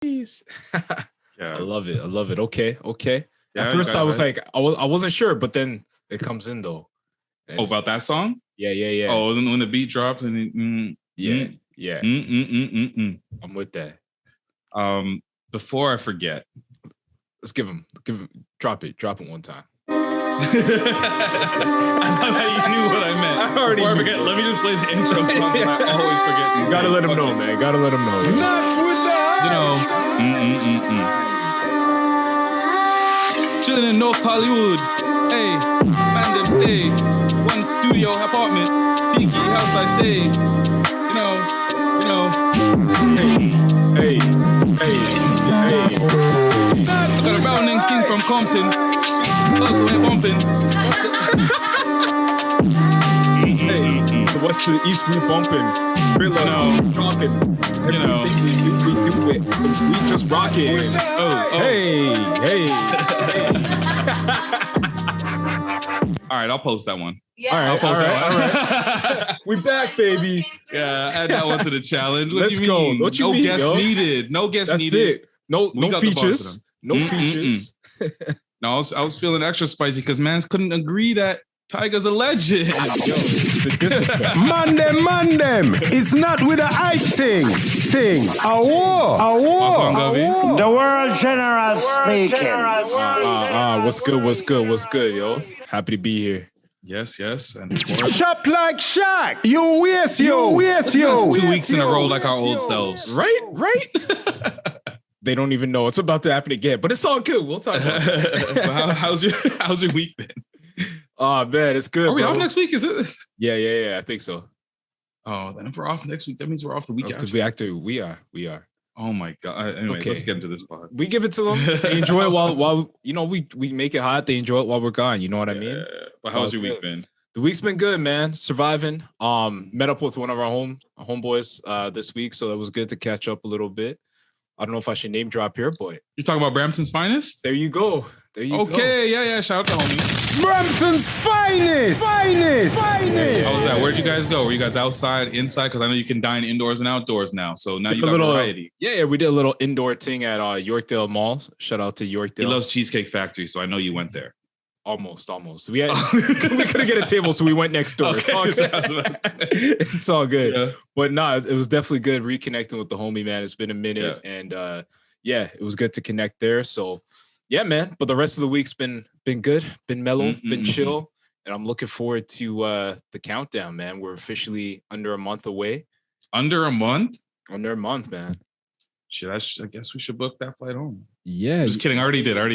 Peace. Yeah. I love it. I love it. Okay. Yeah, At first, I was like, I wasn't sure, but then it comes in though. About that song? Yeah. Oh, when the beat drops and I'm with that. Before I forget, let's give him, drop it one time. I love how you knew what I meant. Before I forget, let me just play the intro song. I always forget. You gotta let him know, man. Gotta let him know. Chilling in North Hollywood. Hey, mandem stay. One studio apartment. Tiki house I stay. You know. Hey. I got a brown named King from Compton. Loves when bumping. The west to the east, we bumping. We're talking. We do it. We just rock it. Hey. All right, I'll post that one. Yeah. All right. We back, baby. Yeah, add that one to the challenge. What Let's do you mean? go. What you mean, guest yo? needed. No guest That's needed. it. No features. No features. No, I was feeling extra spicy because mans couldn't agree that Tyga's a legend. The disrespect. Mandem. It's not with a hype thing. A war. The world general speaking. What's good, yo? Happy to be here. Yes. And of course, Shop like Shaq. You waste you. 2 weeks in a row like our old selves. Right? They don't even know it's about to happen again, but it's all good. We'll talk about it. How's your week been? Oh man, it's good. Are we bro. off next week? Is it? Yeah. I think so. Oh, then if we're off next week, that means we're off the week after. We are. Oh my god. Anyways, let's get into this part. We give it to them. They enjoy it while we make it hot. They enjoy it while we're gone. You know what I mean? But how's your week been? The week's been good, man. Surviving. Met up with one of our homeboys this week, so it was good to catch up a little bit. I don't know if I should name drop here, but you're talking about Brampton's finest? There you go. Okay, yeah. Shout out to homie. Brampton's finest. How was that? Where'd you guys go? Were you guys outside, inside? Because I know you can dine indoors and outdoors now. So now you got variety. Yeah, we did a little indoor thing at Yorkdale Mall. Shout out to Yorkdale. He loves Cheesecake Factory, so I know you went there. Almost. We couldn't get a table, so we went next door. Okay. It's all good. Yeah. But it was definitely good reconnecting with the homie, man. It's been a minute, and it was good to connect there. So yeah, man. But the rest of the week's been good, been mellow, been chill, and I'm looking forward to the countdown, man. We're officially under a month away. Under a month, man. I guess we should book that flight home. Yeah. Just kidding. I already did. What do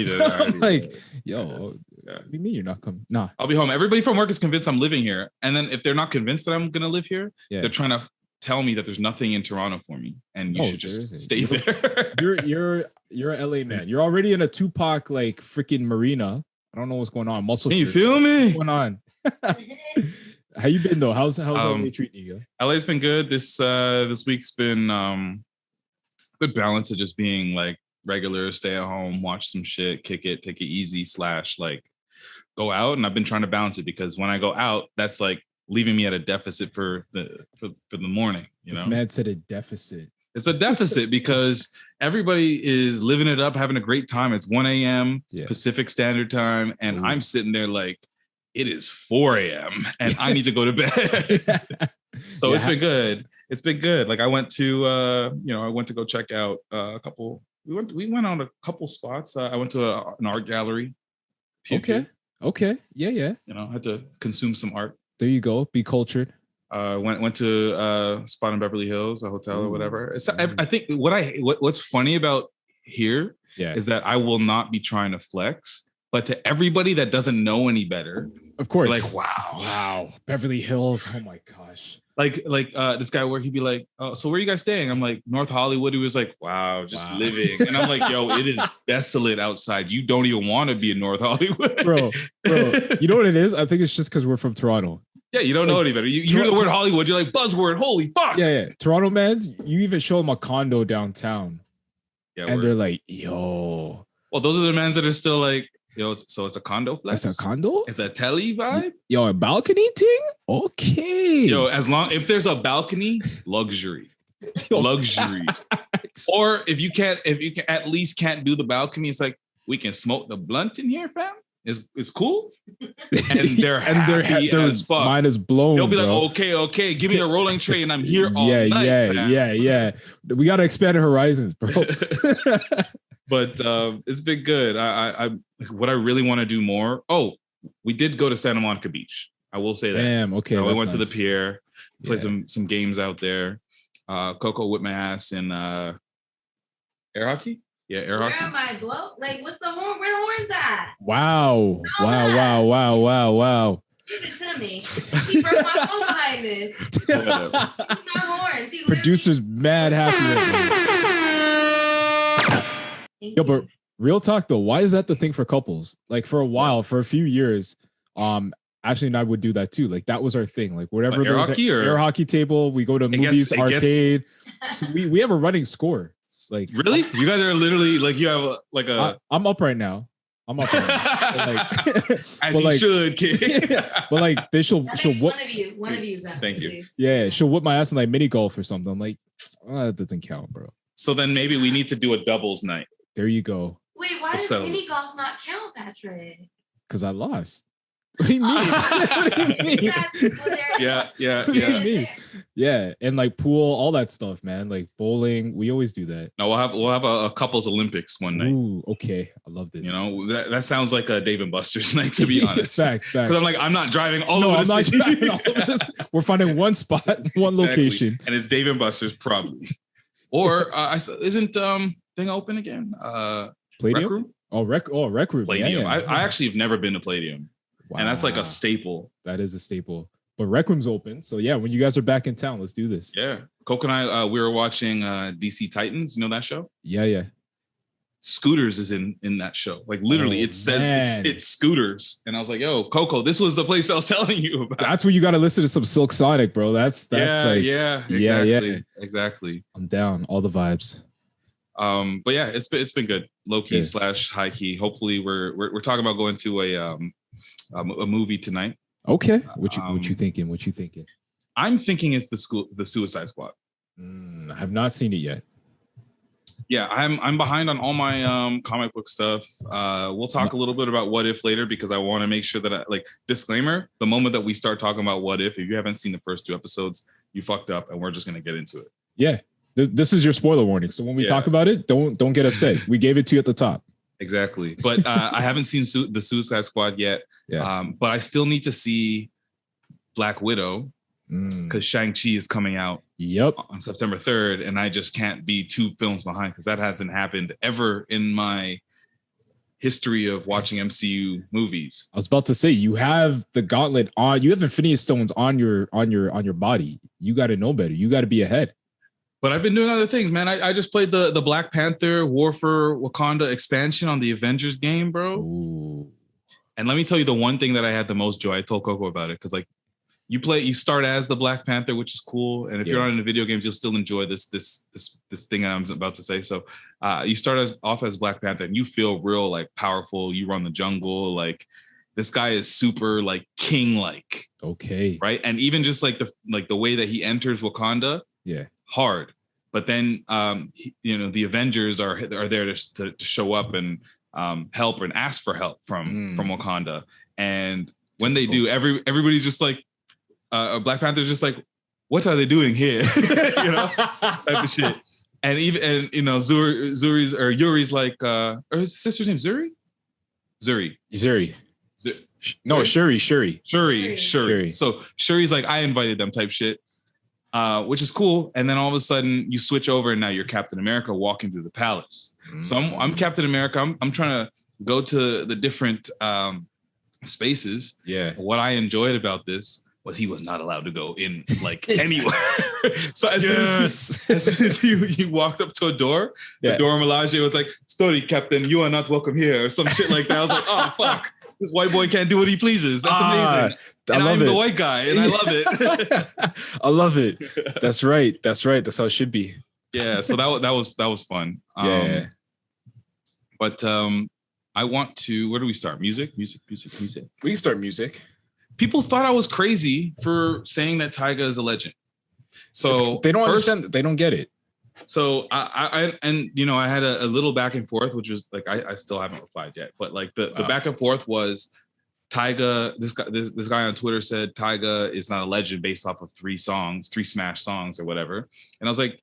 you mean you're not coming? Nah. I'll be home. Everybody from work is convinced I'm living here. And then if they're not convinced that I'm going to live here, they're trying to tell me that there's nothing in Toronto for me. And you should just stay there. You're an LA man. You're already in a Tupac like freaking marina. I don't know what's going on. Muscle. Can you feel me? What's going on? How you been though? How's LA treating you? LA's been good. This week's been good balance of just being like regular, stay at home, watch some shit, kick it, take it easy / like go out. And I've been trying to balance it because when I go out, that's like leaving me at a deficit for the morning. This man said a deficit. It's a deficit because everybody is living it up, having a great time. It's 1 a.m. Pacific Standard Time. And I'm sitting there like, it is 4 a.m. and I need to go to bed. So it's been good. It's been good. Like I went to, I went to go check out a couple. We went on a couple spots. I went to an art gallery. Okay. Yeah. I had to consume some art. There you go. Be cultured. Went to a spot in Beverly Hills, a hotel or whatever. I think what's funny about here is that I will not be trying to flex, but to everybody that doesn't know any better, of course, like wow, Beverly Hills. Oh my gosh. Like this guy where he'd be like, oh, so where are you guys staying? I'm like, North Hollywood. He was like, wow, just living. And I'm like, yo, it is desolate outside. You don't even want to be in North Hollywood. Bro, you know what it is? I think it's just because we're from Toronto. Yeah, you don't know any better. You hear the word Hollywood, you're like, buzzword, holy fuck. Yeah. Toronto mans, you even show them a condo downtown. Yeah, and they're like, yo. Well, those are the mans that are still like, yo, so it's a condo flex? It's a condo? It's a telly vibe? Yo, a balcony thing? Okay. Yo, if there's a balcony, luxury. Luxury. Or if you can at least can't do the balcony, it's like we can smoke the blunt in here, fam. It's cool. And they're happy as fuck. Mine is blown. They'll be bro. like, okay, give me a rolling tray and I'm here all night. Yeah. We gotta expand our horizons, bro. But it's been good. I what I really want to do more. Oh, we did go to Santa Monica Beach. I will say that. Damn, okay. We went to the pier, play some games out there. Coco whipped my ass in air hockey. Yeah, air hockey. Where am I? Like, what's the horn? Where the horn's at? Wow. Wow. Give it to me. He broke my phone behind this. He's not horns. Producer's mad happy right now. Yo, but real talk though, why is that the thing for couples? Like for a while, for a few years, Ashley and I would do that too. Like that was our thing. Like whatever there was air hockey table, we go to movies, arcade. So we have a running score. It's like really, you guys are literally like you have I'm up right now. But like, should, kid. But like she'll one of you. Thank you. Yeah, she'll whip my ass in like mini golf or something. I'm like, that doesn't count, bro. So then maybe we need to do a doubles night. There you go. Wait, why does mini golf not count, Patrick? Because I lost. What do you mean? What do you mean? Yeah, and like pool, all that stuff, man. Like bowling, we always do that. No, we'll have a couples Olympics one night. Ooh, okay, I love this. You know, that sounds like a Dave and Buster's night, to be honest. Facts. Because I'm not driving all over the city. Driving all over this. We're finding one spot, one location, and it's Dave and Buster's probably. Or isn't thing open again? Palladium? Rec Room? Rec Room. Palladium. Yeah. I actually have never been to Palladium. Wow. And that's like a staple. That is a staple. But Rec Room's open. So yeah, when you guys are back in town, let's do this. Yeah. Coco and I, we were watching DC Titans. You know that show? Yeah. Scooters is in that show. Like literally, it says it's Scooters. And I was like, yo, Coco, this was the place I was telling you about. That's where you got to listen to some Silk Sonic, bro. That's exactly. I'm down. All the vibes. But yeah, it's been good. Low key / high key. Hopefully we're talking about going to a movie tonight. Okay. What you thinking? I'm thinking it's the Suicide Squad. I have not seen it yet. Yeah, I'm behind on all my comic book stuff. We'll talk a little bit about What If later because I want to make sure that disclaimer, the moment that we start talking about What If you haven't seen the first 2 episodes, you fucked up and we're just going to get into it. Yeah. This is your spoiler warning. So when we talk about it, don't get upset. We gave it to you at the top. Exactly. But I haven't seen the Suicide Squad yet. Yeah. But I still need to see Black Widow because Shang-Chi is coming out on September 3rd. And I just can't be 2 films behind because that hasn't happened ever in my history of watching MCU movies. I was about to say, you have the gauntlet on, you have Infinity Stones on your body. You got to know better. You got to be ahead. But I've been doing other things, man. I just played the Black Panther War for Wakanda expansion on the Avengers game, bro. Ooh. And let me tell you the one thing that I had the most joy. I told Coco about it because you start as the Black Panther, which is cool. And if you're on the video games, you'll still enjoy this thing that I'm about to say. So you start off as Black Panther and you feel real like powerful. You run the jungle. Like this guy is super like king-like. Okay. Right. And even just like the way that he enters Wakanda. Yeah. Hard. But then, the Avengers are there to show up and help and ask for help from Wakanda. And when they do, everybody's just like, Black Panther's just like, what are they doing here? Type of shit. And Yuri's like, or his sister's name Zuri. No, Shuri. So Shuri's like, I invited them type shit. Which is cool. And then all of a sudden you switch over and now you're Captain America walking through the palace. So I'm Captain America. I'm trying to go to the different spaces. Yeah. What I enjoyed about this was he was not allowed to go in like anywhere. So as soon as he walked up to a door, the door Melage was like, "Story, Captain, you are not welcome here," or some shit like that. I was like, oh fuck. This white boy can't do what he pleases. That's amazing. And I'm the white guy, and I love it. I love it. That's right. That's how it should be. Yeah. So that was fun. But I want to. Where do we start? Music. We can start music. People thought I was crazy for saying that Tyga is a legend. So they don't understand. They don't get it. So I had a little back and forth, which was like I still haven't replied yet, but like the back and forth was Tyga. This guy on Twitter said Tyga is not a legend based off of 3 smash songs or whatever, and I was like,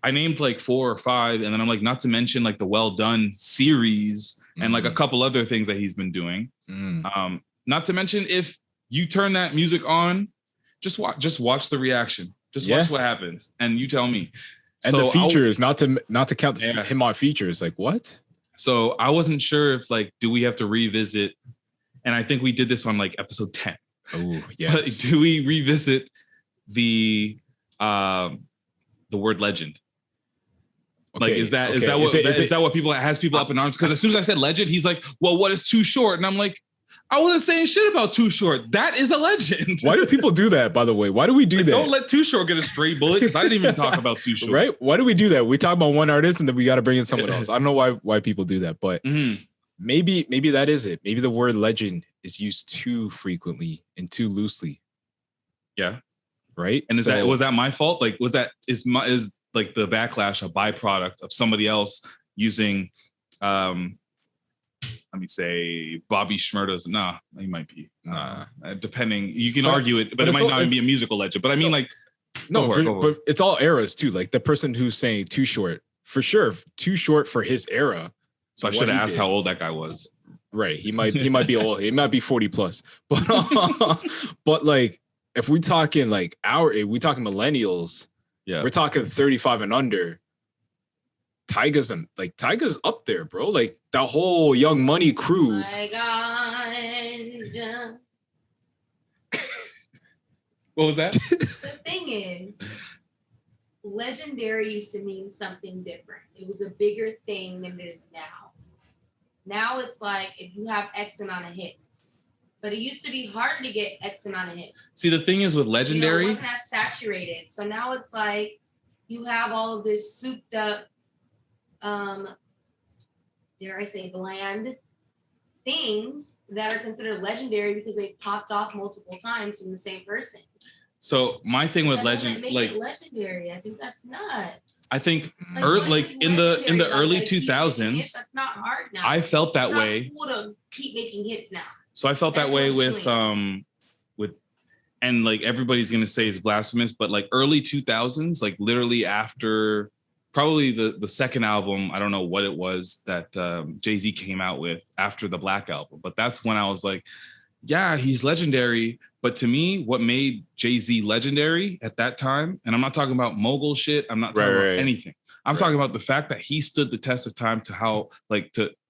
I named like 4 or 5, and then I'm like, not to mention like the Well Done series and like a couple other things that he's been doing. Not to mention, if you turn that music on, just watch the reaction. Just watch what happens, and you tell me. And so the features, not to count him on features, like what? So I wasn't sure if like, do we have to revisit? And I think we did this on like episode 10. Oh yes. But do we revisit the word legend? Okay, like, is that what people has people up in arms? Because as soon as I said legend, he's like, well, what is too short? And I'm like, I wasn't saying shit about Too Short. That is a legend. Why do people do that, by the way? Why do we do that? Don't let Too Short get a straight bullet, because I didn't even talk about Too Short. Right? Why do we do that? We talk about one artist and then we got to bring in someone else. I don't know why people do that, but maybe that is it. Maybe the word legend is used too frequently and too loosely. Yeah. Right? And was that my fault? Like, is like the backlash a byproduct of somebody else using let me say Bobby Shmurda's? Nah, he might be. Depending, you can argue it, but it might not even be a musical legend. But I mean, but it's all eras too. Like the person who's saying Too Short, for sure, Too Short for his era. So I should have asked how old that guy was. Right, he might be old. He might be 40 plus. But like, if we talking like we talking millennials, we're talking 35 and under. Tyga's up there, bro. Like that whole Young Money crew. Oh my God. What was that? The thing is, legendary used to mean something different. It was a bigger thing than it is now. Now it's like if you have X amount of hits. But it used to be harder to get X amount of hits. See, the thing is with legendary, it wasn't as saturated. So now it's like you have all of this souped up, dare I say, bland things that are considered legendary because they popped off multiple times from the same person. So my thing with legend, like legendary, I think that's nuts. I think in the early 2000s, that's not hard now. I felt that way. Cool to keep making hits now. So I felt that way with and like everybody's gonna say it's blasphemous, but like early 2000s, like literally after probably the second album, I don't know what it was that Jay-Z came out with after the Black album, but that's when I was like, yeah, he's legendary. But to me, what made Jay-Z legendary at that time, and I'm not talking about mogul shit, I'm not talking about anything. I'm talking about the fact that he stood the test of time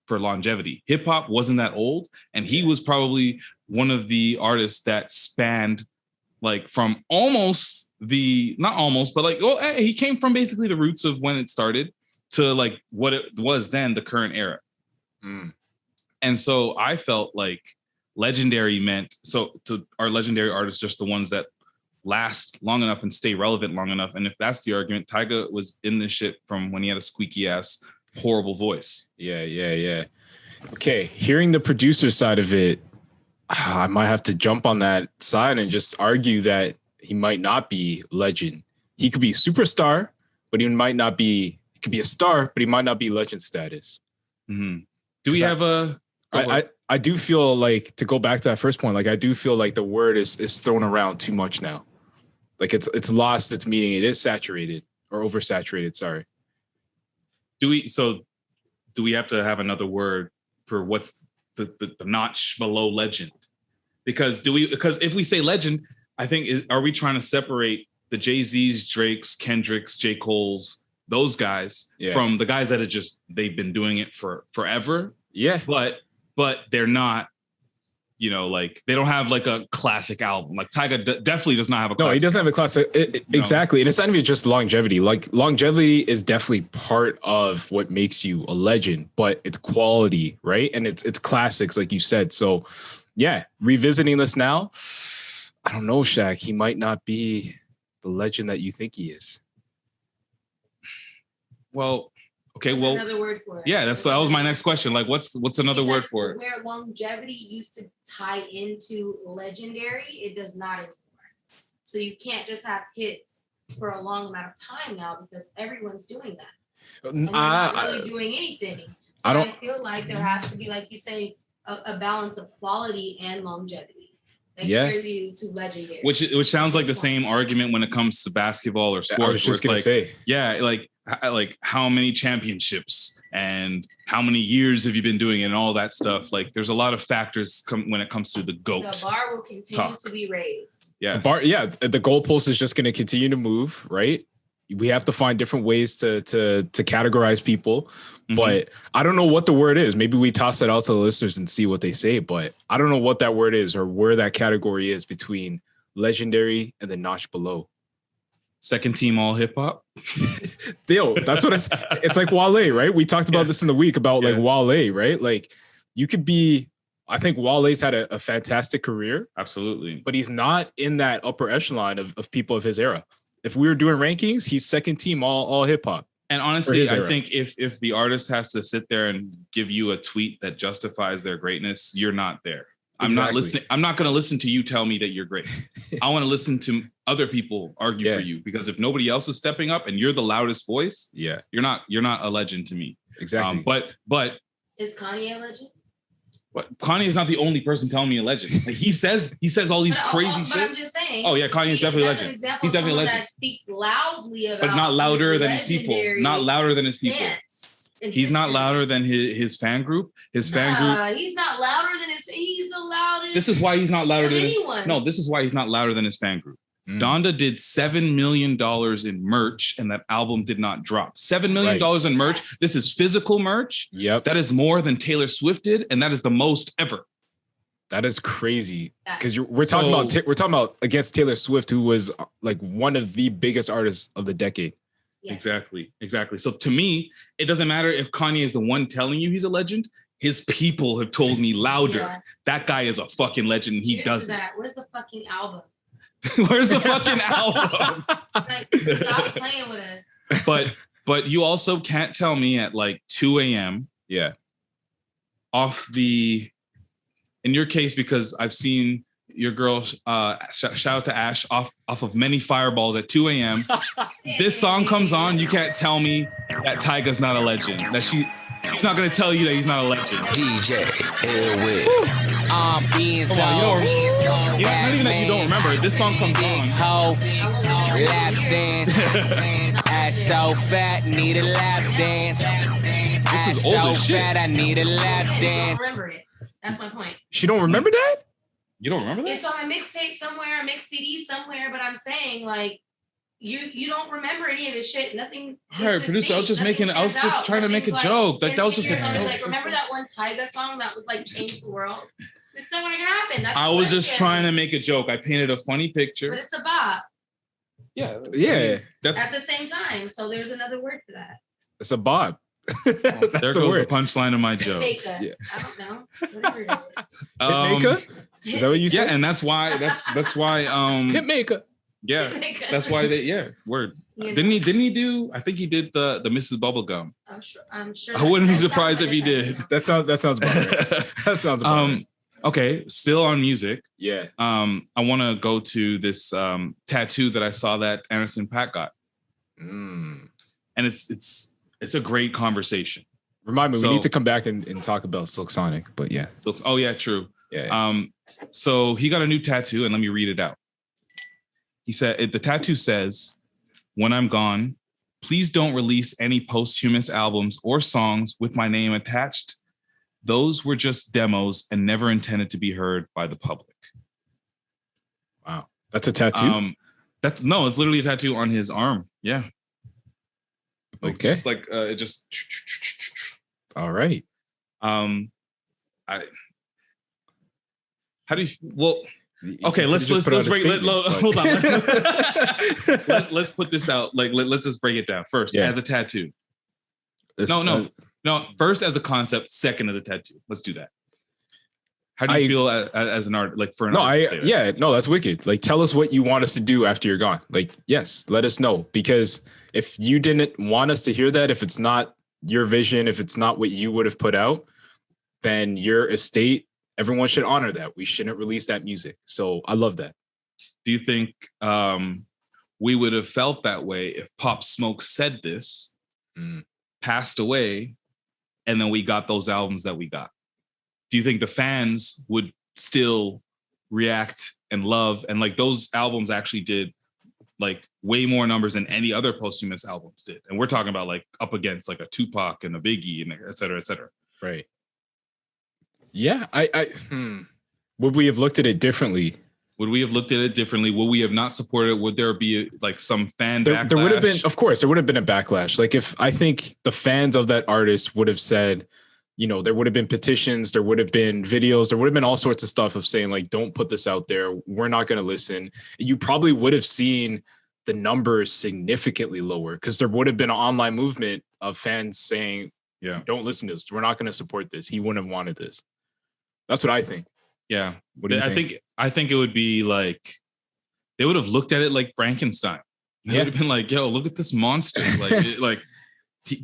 for longevity. Hip hop wasn't that old, and he was probably one of the artists that spanned like from he came from basically the roots of when it started to like what it was then, the current era. And so I felt like legendary meant, so to our legendary artists, just the ones that last long enough and stay relevant long enough. And if that's the argument, Tyga was in this shit from when he had a squeaky ass horrible voice. Yeah. Okay, hearing the producer side of it, I might have to jump on that side and just argue that he might not be legend. He could be superstar, but he might not be. He could be a star, but he might not be legend status. Do we have a? I do feel like, to go back to that first point, like I do feel like the word is thrown around too much now. Like it's lost its meaning. It is saturated or oversaturated. Sorry. Do we have to have another word for what's the notch below legend? Because if we say legend, I think, are we trying to separate the Jay-Z's, Drake's, Kendrick's, J. Cole's, those guys from the guys that they've been doing it for forever? Yeah. But they're not, like they don't have like a classic album. Like Tyga definitely does not have a classic. No, he doesn't have a classic. Exactly. And it's not even just longevity. Like longevity is definitely part of what makes you a legend, but it's quality, right? And it's classics, like you said. So yeah, revisiting this now, I don't know, Shaq. He might not be the legend that you think he is. Well, okay, what's another word for it? Yeah, that was my next question. Like, what's another word for it? Where longevity used to tie into legendary, it does not anymore. So you can't just have hits for a long amount of time now because everyone's doing that. And they're not really doing anything. So I feel like there has to be, like you say, a balance of quality and longevity that carries you to legendary. Which sounds like the same argument when it comes to basketball or sports. I was just gonna say, like how many championships and how many years have you been doing it and all that stuff. Like there's a lot of factors when it comes to the GOAT. The bar will continue to be raised. Yeah, the goalpost is just going to continue to move, right? We have to find different ways to categorize people. Mm-hmm. But I don't know what the word is. Maybe we toss it out to the listeners and see what they say. But I don't know what that word is or where that category is between legendary and the notch below. Second team all hip hop. Yo, that's what it's like Wale, right? We talked about this in the week about like Wale, right? Like you could be, I think Wale's had a fantastic career. Absolutely. But he's not in that upper echelon of people of his era. If we were doing rankings, he's second team all hip hop. And honestly, I think if the artist has to sit there and give you a tweet that justifies their greatness, you're not there. I'm not listening. I'm not going to listen to you tell me that you're great. I want to listen to other people argue for you, because if nobody else is stepping up and you're the loudest voice, you're not a legend to me. Exactly. But is Kanye a legend? But Kanye is not the only person telling me a legend. Like he says all these crazy shit. But I'm just saying. Oh yeah, Kanye is definitely a legend. He's definitely a legend. That speaks loudly about, but not louder than his people. Not louder than his people. He's not louder than his fan group. His fan group. He's not louder than his. He's the loudest. This is why he's not louder than anyone. No, this is why he's not louder than his fan group. Donda did $7 million in merch, and that album did not drop. $7 million in merch. This is physical merch. Yep. That is more than Taylor Swift did, and that is the most ever. That is crazy. Because we're talking about against Taylor Swift, who was like one of the biggest artists of the decade. Yeah. Exactly. So to me, it doesn't matter if Kanye is the one telling you he's a legend. His people have told me louder. Yeah. That guy is a fucking legend. And he does it. Where's the fucking album? Where's the fucking album? Like, stop playing with us. But you also can't tell me at like 2 a.m. Yeah. In your case, because I've seen your girl, shout out to Ash, off of many fireballs at 2 a.m. This song comes on. You can't tell me that Tyga's not a legend. That she's not going to tell you that he's not a legend. DJ Airway. Not even that you don't remember. This song comes on. Lap dance. Ass so fat, need a lap dance. This is old as shit. I need a lap dance. I don't remember it. That's my point. She don't remember that? You don't remember that? It's on a mixtape somewhere, a mixed CD somewhere, but I'm saying like you don't remember any of this shit. Nothing. All right, producer, I was just trying to make a joke. Like that was just like remember that one Tyga song that was like changed the world? It's not gonna happen. I was just trying to make a joke. I painted a funny picture. But it's a bop. Yeah. That's at the same time. So there's another word for that. It's a bob. There goes the punchline of my joke. Yeah. I don't know. Whatever it is. Is that what you said? Yeah, and that's why Hitmaker. Yeah. That's why word. You know. Didn't he do, I think he did the Mrs. Bubblegum. I'm sure. I wouldn't be surprised if he did. That sounds about right. That sounds about right. Okay, still on music. Yeah. I want to go to this tattoo that I saw that Anderson .Paak got. And it's a great conversation. Remind me, we need to come back and talk about Silk Sonic, but yeah. Oh yeah, true. Yeah. So he got a new tattoo, and let me read it out. He said, the tattoo says, "When I'm gone, please don't release any posthumous albums or songs with my name attached. Those were just demos and never intended to be heard by the public." Wow. That's a tattoo? It's literally a tattoo on his arm. Yeah. Like, okay. Just like it just. All right. How do you? Well, okay. Let's break. Hold on. Let's put this out. Like let's just break it down first. Yeah. As a tattoo. No. First as a concept. Second as a tattoo. Let's do that. How do you feel as an art? Like for an artist? That's wicked. Like tell us what you want us to do after you're gone. Like yes, let us know, because if you didn't want us to hear that, if it's not your vision, if it's not what you would have put out, then your estate, everyone should honor that. We shouldn't release that music. So I love that. Do you think we would have felt that way if Pop Smoke said this, passed away, and then we got those albums that we got. Do you think the fans would still react and love? And like those albums actually did like way more numbers than any other posthumous albums did. And we're talking about like up against like a Tupac and a Biggie and et cetera, et cetera. Right. Yeah. Would we have looked at it differently? Would we have looked at it differently? Would we have not supported it? Would there be like some fan backlash? There would have been, of course, there would have been a backlash. Like if I think the fans of that artist would have said, you know, there would have been petitions, there would have been videos, there would have been all sorts of stuff of saying like, don't put this out there. We're not going to listen. You probably would have seen the numbers significantly lower because there would have been an online movement of fans saying, yeah, don't listen to this. We're not going to support this. He wouldn't have wanted this. That's what I think. Yeah. I think it would be like, they would have looked at it like Frankenstein. They would have been like, yo, look at this monster. Like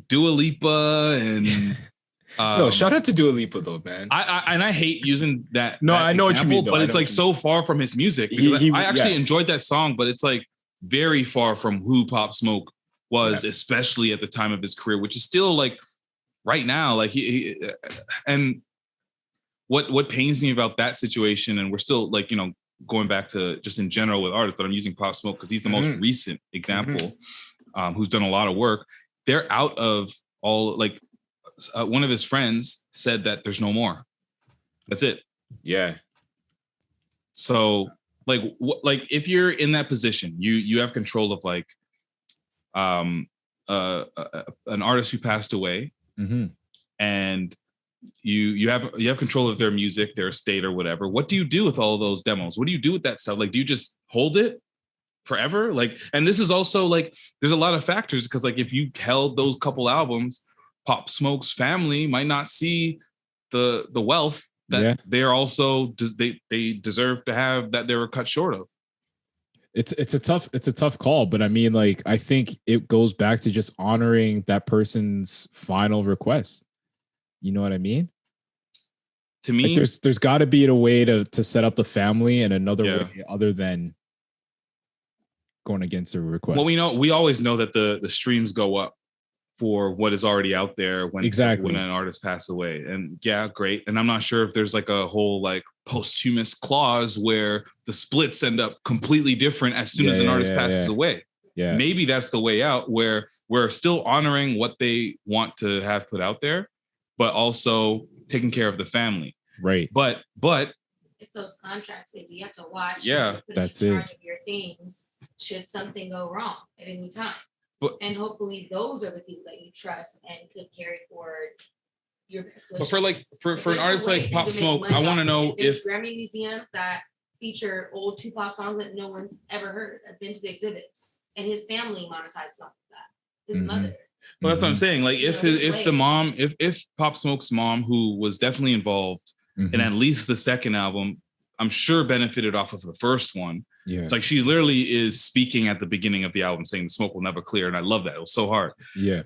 Dua Lipa and... no, shout out to Dua Lipa though, man. I hate using that. No, that I know example, what you mean, though. But it's like so far from his music. Because I actually enjoyed that song, but it's like very far from who Pop Smoke was, especially at the time of his career, which is still like right now. Like he and what pains me about that situation, and we're still like, you know, going back to just in general with artists, but I'm using Pop Smoke because he's the most recent example, who's done a lot of work. They're out of all like. One of his friends said that there's no more. That's it. Yeah. So like if you're in that position, you have control of like an artist who passed away, and you have control of their music, their estate or whatever. What do you do with all of those demos? What do you do with that stuff? Like, do you just hold it forever? Like, and this is also like there's a lot of factors because like if you held those couple albums, Pop Smoke's family might not see the wealth that they're also they deserve to have that they were cut short of. It's a tough call, but I mean, like I think it goes back to just honoring that person's final request. You know what I mean? To me, like there's got to be a way to set up the family in another way other than going against a request. Well, we always know that the streams go up for what is already out there when an artist passed away. And yeah, great. And I'm not sure if there's like a whole like posthumous clause where the splits end up completely different as soon as an artist passes away. Yeah. Maybe that's the way out where we're still honoring what they want to have put out there, but also taking care of the family. Right. But it's those contracts, baby. You have to watch. Yeah, that's it. Charge of your things should something go wrong at any time. And hopefully those are the people that you trust and could carry forward your best wishes. But for an artist like Pop Smoke, I want to know if Grammy museums that feature old Tupac songs that no one's ever heard. I've been to the exhibits, and his family monetized something like that. His mother. Well, that's what I'm saying. Like if Pop Smoke's mom, who was definitely involved in at least the second album, I'm sure benefited off of the first one. Yeah. It's like she literally is speaking at the beginning of the album saying the smoke will never clear. And I love that. It was so hard. Yeah.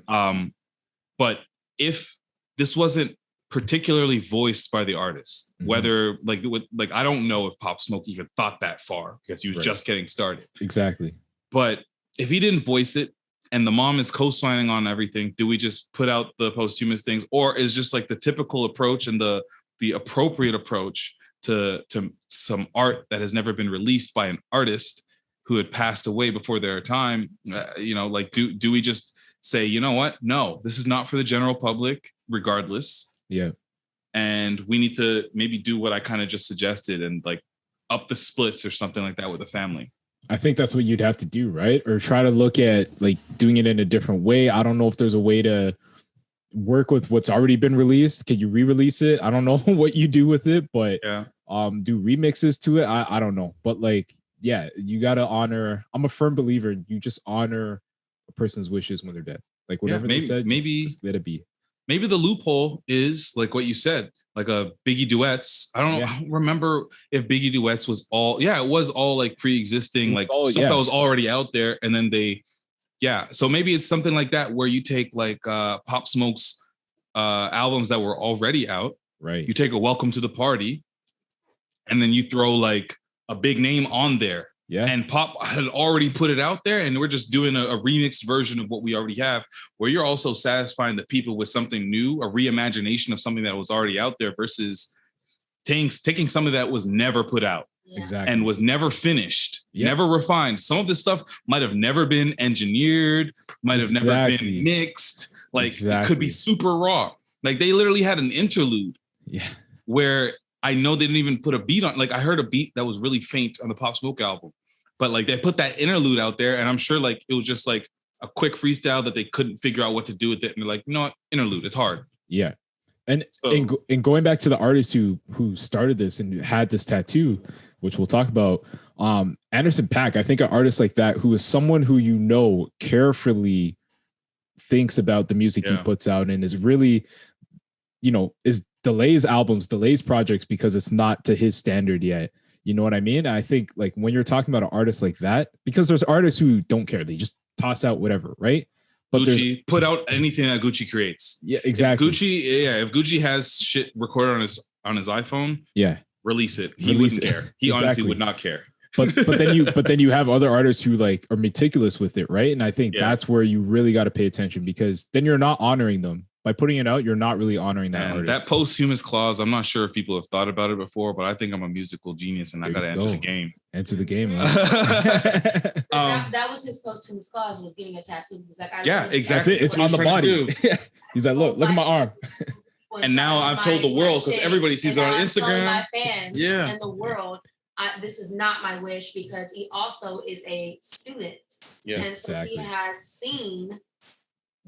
But if this wasn't particularly voiced by the artist, whether like I don't know if Pop Smoke even thought that far because he was just getting started. Exactly. But if he didn't voice it and the mom is co-signing on everything, do we just put out the posthumous things, or is just like the typical approach and the appropriate approach to some art that has never been released by an artist who had passed away before their time? Like do we just say, you know what? No, this is not for the general public, regardless. Yeah. And we need to maybe do what I kind of just suggested and like up the splits or something like that with the family. I think that's what you'd have to do, right? Or try to look at like doing it in a different way. I don't know if there's a way to work with what's already been released. Can you re-release it? I don't know what you do with it, but do remixes to it. I don't know, but like, yeah, you got to honor. I'm a firm believer. You just honor a person's wishes when they're dead. Like whatever they said, just let it be. Maybe the loophole is like what you said, like a Biggie duets. I don't know. I don't remember if Biggie duets was all. Yeah, it was all like pre-existing, like stuff that was already out there, and then they. Yeah, so maybe it's something like that where you take like Pop Smoke's albums that were already out. Right. You take a Welcome to the Party, and then you throw like a big name on there Yeah. And pop had already put it out there, and we're just doing a remixed version of what we already have, where you're also satisfying the people with something new, a reimagination of something that was already out there versus taking something that was never put out. Exactly. And was never finished, never refined. Some of this stuff might have never been engineered, might have never been mixed. Like it could be super raw. Like they literally had an interlude where I know they didn't even put a beat on. Like I heard a beat that was really faint on the Pop Smoke album, but like they put that interlude out there, and I'm sure like it was just like a quick freestyle that they couldn't figure out what to do with it. And they're like, you know what, interlude, it's hard. Yeah. And going back to the artist who started this and had this tattoo, which we'll talk about, Anderson .Paak, I think an artist like that who is someone who carefully thinks about the music he puts out and is really, delays albums, delays projects because it's not to his standard yet. You know what I mean? I think like when you're talking about an artist like that, because there's artists who don't care, they just toss out whatever, right? But Gucci put out anything that Gucci creates. Yeah, exactly. If Gucci has shit recorded on his iPhone, release it. He wouldn't care. He honestly would not care. But then you have other artists who like are meticulous with it, right? And I think that's where you really got to pay attention, because then you're not honoring them. By putting it out, you're not really honoring that artist. That posthumous clause, I'm not sure if people have thought about it before, but I think I'm a musical genius and I got to enter the game. Enter the game. That was his posthumous clause, was getting a tattoo. He's like, exactly. It's on the body. He's like, look at my arm. And now I've told the world, because everybody sees it on Instagram. My fans and the world, this is not my wish, because he also is a student. Yeah, and so he has seen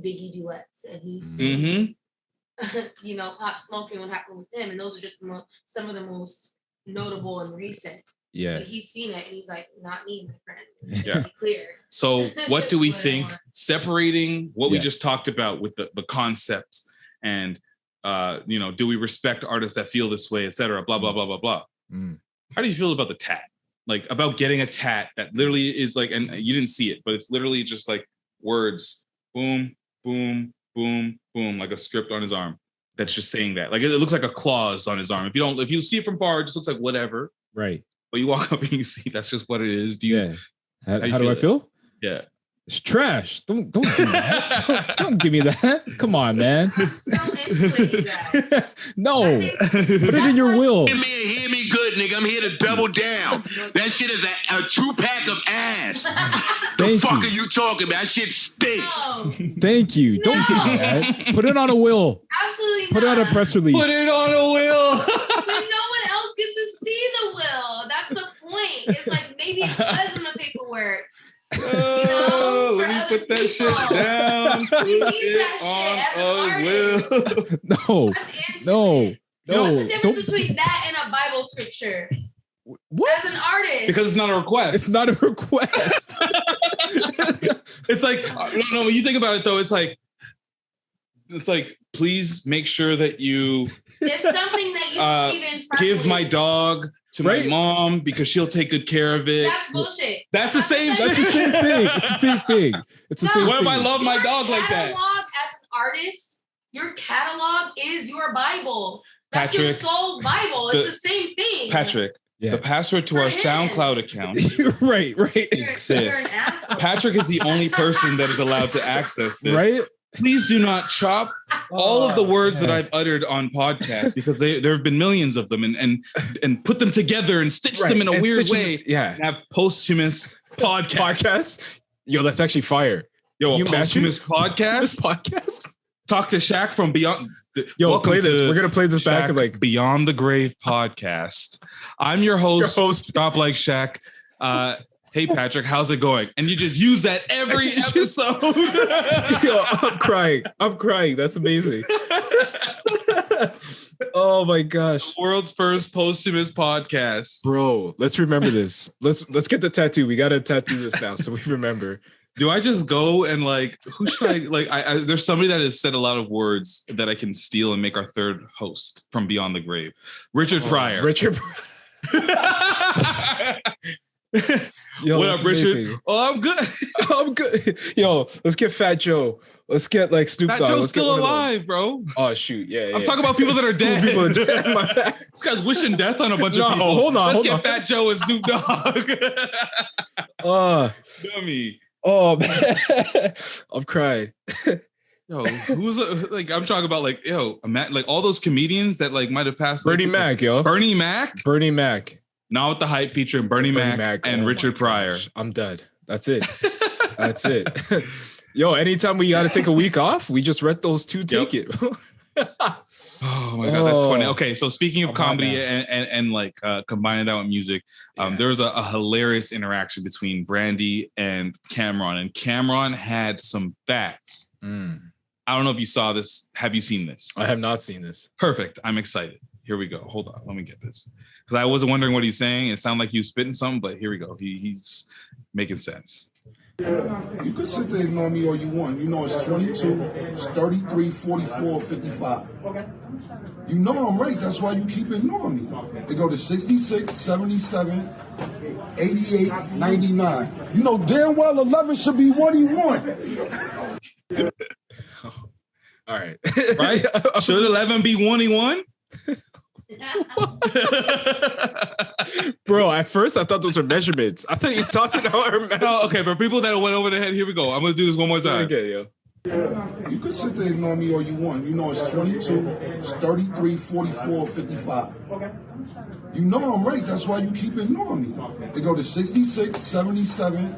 Biggie duets, and he's seen, Pop Smoke and what happened with him, and those are just some of the most notable and recent. Yeah, but he's seen it, and he's like, not me, my friend. Yeah, clear. So, what do we think? Separating what we just talked about with the concepts, and do we respect artists that feel this way, etc. Blah blah blah blah blah. How do you feel about the tat? Like about getting a tat that literally is like, and you didn't see it, but it's literally just like words, boom, boom, boom, boom, like a script on his arm. That's just saying that. Like it looks like a clause on his arm. If you see it from far, it just looks like whatever. Right. But you walk up and you see that's just what it is. Do you? How do I feel? Yeah. It's trash. Don't do that. don't give me that. Come on, man. I'm so into that. No. Put it in your will. Hear me good, nigga. I'm here to double down. That shit is a 2-pack of ass. The fuck are you talking about? That shit stinks. No. Thank you. Don't give me that. Put it on a will. Absolutely Put it on a press release. Put it on a will. But no one else gets to see the will. That's the point. It's like maybe it was in the paperwork. Let me put that shit down. We need that shit as an artist. No. What's the difference between that and a Bible scripture? What? As an artist. Because it's not a request. It's not a request. It's like, no, when you think about it though, it's like, please make sure that you there's something that you even give my dog to my mom because she'll take good care of it. That's bullshit. That's the same shit. That's the same thing. It's the same thing. It's the same thing. What if I love my dog like that? Your catalog as an artist, your catalog is your Bible. That's Patrick, your soul's Bible. It's the same thing. Patrick, the password to our SoundCloud account right. exists. Patrick is the only person that is allowed to access this. Right? Please do not chop all of the words that I've uttered on podcasts, because there have been millions of them, and put them together and stitch them in a weird way. And have posthumous podcasts. Yo, that's actually fire. Yo, a posthumous podcast. Talk to Shaq from Beyond. Yo, play this. We're gonna play this Shaq back in like Beyond the Grave podcast. I'm your host. Stop like Shaq. Hey Patrick, how's it going? And you just use that every episode. Yo, I'm crying. That's amazing. Oh my gosh. World's first posthumous podcast. Bro, let's remember this. Let's get the tattoo. We gotta tattoo this now so we remember. Do I just go and like, who should I like? There's somebody that has said a lot of words that I can steal and make our third host from Beyond the Grave. Richard Pryor. Yo, what up, Richard? Amazing. Oh, I'm good. I'm good. Yo, let's get Fat Joe. Let's get like Snoop Dogg. That Joe's still alive, bro. Oh shoot, yeah. I'm talking about people that are dead. People are dead. This guy's wishing death on a bunch of people. Hold on. Let's get Fat Joe and Snoop Dogg. Dummy. Oh man, I'm crying. Yo, who's like? I'm talking about like like all those comedians that like might have passed. Bernie Mac, yo. Bernie Mac. Now with the hype featuring Bernie Mac and Richard Pryor. I'm dead. That's it. That's it. Yo, anytime we got to take a week off, we just let those two take it. Oh my God, that's funny. Okay, so speaking of comedy and like combining that with music, there was a hilarious interaction between Brandy and Cameron, and Cameron had some facts. I don't know if you saw this. Have you seen this? I have not seen this. Perfect. I'm excited. Here we go. Hold on. Let me get this. Because I wasn't wondering what he's saying. It sounded like he was spitting something, but here we go. He's making sense. You can sit there and ignore me all you want. You know it's 22, it's 33, 44, 55. You know I'm right. That's why you keep ignoring me. They go to 66, 77, 88, 99. You know damn well 11 should be what he want. All right. Right? Should 11 be 1 he won? Bro, at first I thought those were measurements. I thought he was talking about her. No, okay, for people that went over the head, here we go. I'm gonna do this one more time. Okay, yo. You can sit there and ignore me all you want. You know it's 22, it's 33, 44, 55. You know I'm right. That's why you keep ignoring me. They go to 66, 77,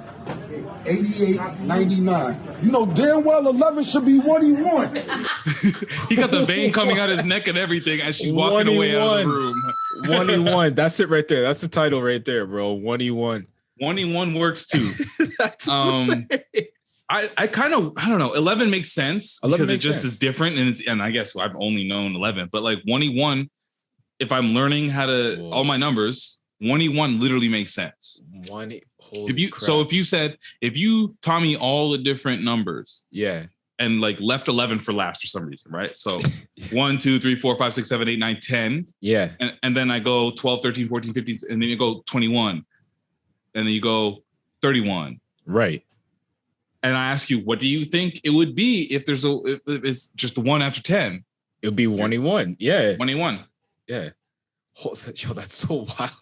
88, 99. You know damn well 11 should be what he want. He got the vein coming out his neck and everything as she's walking away out of the room. 1E1. That's it right there. That's the title right there, bro. 1E1. 1E1 works too. That's I kind of, I don't know. 11 makes sense because it just is different. And I guess I've only known 11, but like 1E1, if I'm learning how to all my numbers, 1E1 literally makes sense. If you taught me all the different numbers, and like left 11 for last for some reason, right? So 1, 2, 3, 4, 5, 6, 7, 8, 9, 10. Yeah. And then I go 12, 13, 14, 15, and then you go 21. And then you go 31. Right. And I ask you, what do you think it would be if it's just the 1 after 10? It would be 1E1. Yeah. 1E1. Yeah. Oh, yo, that's so wild.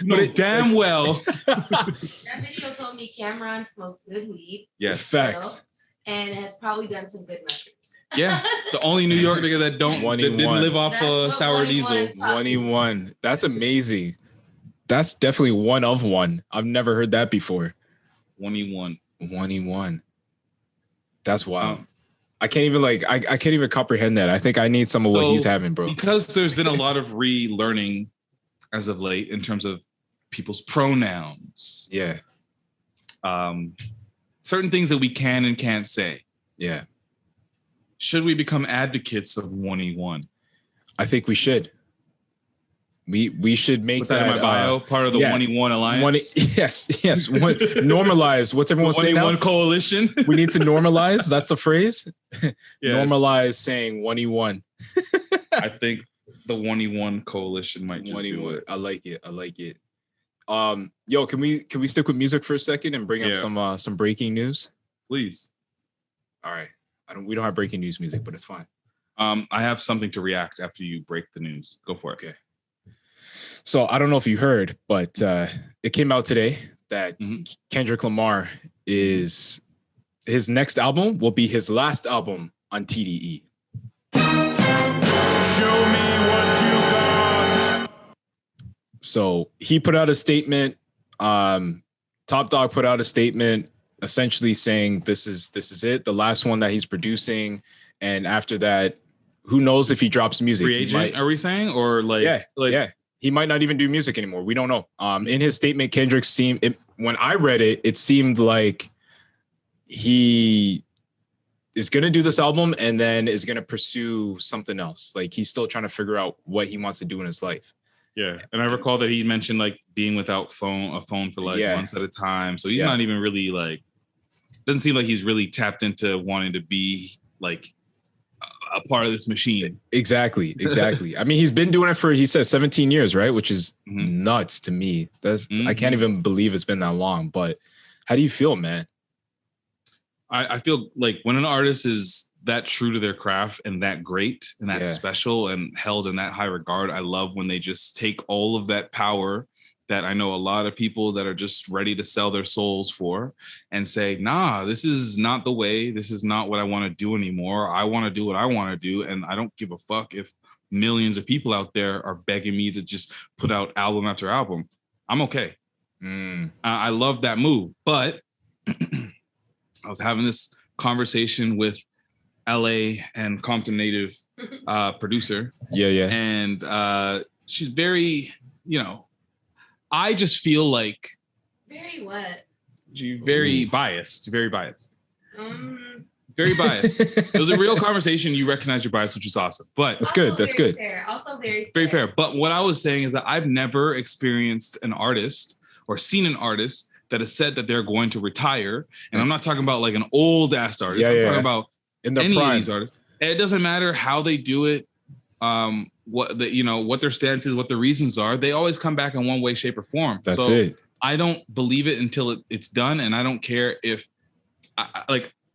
No, damn well. That video told me Cameron smokes good weed. Yes. Facts. And has probably done some good mushrooms. Yeah. The only New York nigga that didn't live off sour diesel. 1E1. That's amazing. That's definitely one of one. I've never heard that before. 1E1. 1E1. That's wild. I can't even I can't even comprehend that. I think I need some of what he's having, bro. Because there's been a lot of relearning as of late in terms of people's pronouns. Yeah. Certain things that we can and can't say. Yeah. Should we become advocates of 1E1? I think we should. We should make that in my bio part of the 1E1 alliance. Yes. Normalize. What's everyone saying now? 1E1 coalition. We need to normalize. That's the phrase. Yes. Normalize saying 1E1. I think the 1E1 coalition might just do it. I like it. Yo, can we stick with music for a second and bring up some breaking news? Please. All right. We don't have breaking news music, but it's fine. I have something to react after you break the news. Go for it. Okay. So I don't know if you heard, but it came out today that Kendrick Lamar his next album will be his last album on TDE. Show me what you got. So he put out a statement. Top Dog put out a statement essentially saying this is it, the last one that he's producing, and after that, who knows if he drops music? Free agent, are we saying, or yeah. He might not even do music anymore. We don't know. In his statement, Kendrick when I read it, it seemed like he is going to do this album and then is going to pursue something else. Like he's still trying to figure out what he wants to do in his life. Yeah. And I recall that he mentioned like being without a phone for months at a time. So he's not even really doesn't seem like he's really tapped into wanting to be like a part of this machine. Exactly. I mean, he's been doing it for, he says 17 years, right? Which is nuts to me. I can't even believe it's been that long, but how do you feel, man? I feel like when an artist is that true to their craft and that great and that special and held in that high regard, I love when they just take all of that power that I know a lot of people that are just ready to sell their souls for and say, nah, this is not the way. This is not what I want to do anymore. I want to do what I want to do. And I don't give a fuck if millions of people out there are begging me to just put out album after album. I'm okay. I love that move. But I was having this conversation with LA and Compton native producer. Yeah. And she's very, I just feel like very what? Very biased. Very biased. Very biased. It was a real conversation. You recognize your bias, which is awesome. But that's good. That's good. Fair. Also very fair. But what I was saying is that I've never experienced an artist or seen an artist that has said that they're going to retire. And I'm not talking about like an old ass artist. I'm talking about in their any prime. Of these artists. And it doesn't matter how they do it. What their stance is, what the reasons are, they always come back in one way, shape, or form. That's it. I don't believe it until it's done, and I don't care if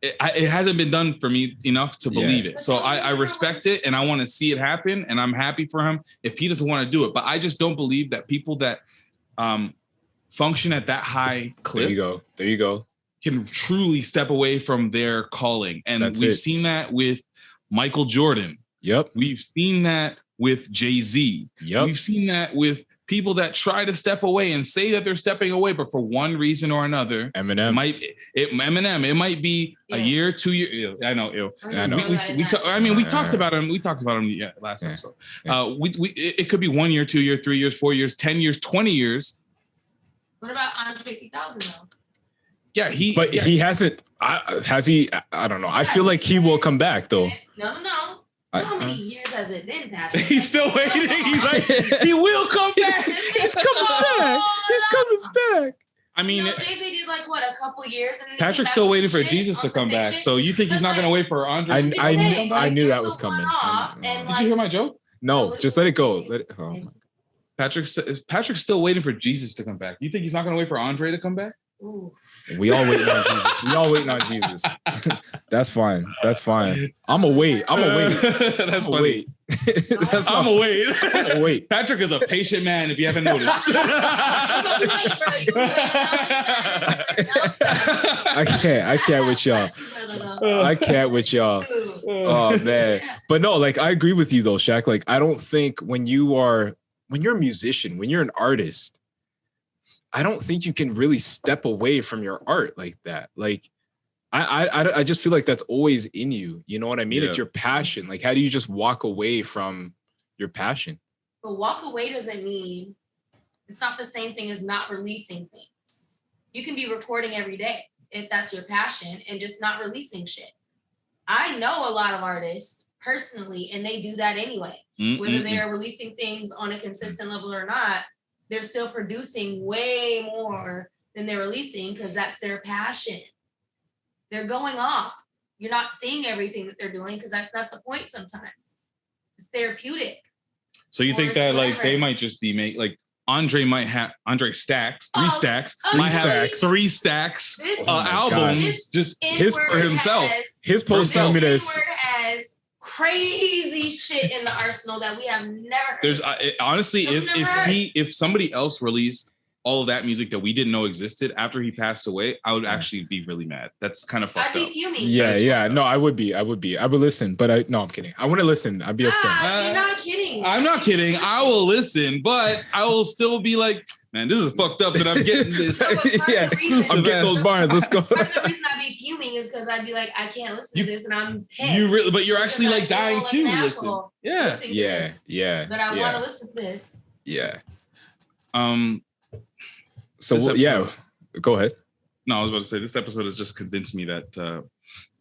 it hasn't been done for me enough to believe it. So I respect it, and I want to see it happen, and I'm happy for him if he doesn't want to do it. But I just don't believe that people that function at that high clip, there you go, can truly step away from their calling. And we've seen that with Michael Jordan. Yep. We've seen that with Jay-Z. Yep. We've seen that with people that try to step away and say that they're stepping away, but for one reason or another, Eminem. It might be a year, 2 years. I know. We talked about him. We talked about him last episode. It could be 1 year, 2 years, 3 years, 4 years, 10 years, 20 years. What about Andre 3000 though? Yeah, he hasn't. Has he? I don't know. I feel like he will come back though. No. How many years has it been, Patrick? He's still waiting. He's like, he will come back. He's coming back. He's coming back. I mean, Jay-Z did like what, a couple years, and Patrick's still waiting for Jesus to come back. So you think he's not going to wait for Andre? I knew that was coming. Did you hear my joke? No, just let it go. Patrick's still waiting for Jesus to come back. You think he's not going to wait for Andre to come back? Ooh. We all waiting on Jesus. That's fine. I'm a wait. That's funny. I'm a wait. Patrick is a patient man, if you haven't noticed. I can't with y'all. Oh man. But no, like I agree with you though, Shaq. Like I don't think when you're a musician, when you're an artist, I don't think you can really step away from your art like that. Like, I just feel like that's always in you. You know what I mean? Yeah. It's your passion. Like, how do you just walk away from your passion? But walk away doesn't mean it's not the same thing as not releasing things. You can be recording every day if that's your passion and just not releasing shit. I know a lot of artists personally, and they do that anyway. Whether they are releasing things on a consistent level or not, they're still producing way more than they're releasing because that's their passion. They're going off. You're not seeing everything that they're doing because that's not the point sometimes. It's therapeutic. So you think that like they might just be Andre stacks, three stacks, might have 3 stacks albums just his for himself. His post told me this. Crazy shit in the arsenal that we have never heard. There's honestly, if somebody else released all of that music that we didn't know existed after he passed away, I would actually be really mad. That's kind of fucked up. I'd be fuming. Yeah. No, I would be. I would listen, but I'm kidding. I wouldn't listen. I'd be upset. You're not kidding. I'm not kidding. I will listen, but I will still be like, man, this is fucked up that I'm getting this. I'm getting those bars. Let's go. Part of the reason I'd be fuming is because I'd be like, I can't listen to this, and I'm pissed. But you're actually like dying to listen. Yeah. But I want to listen to this. Yeah. So go ahead. No, I was about to say this episode has just convinced me that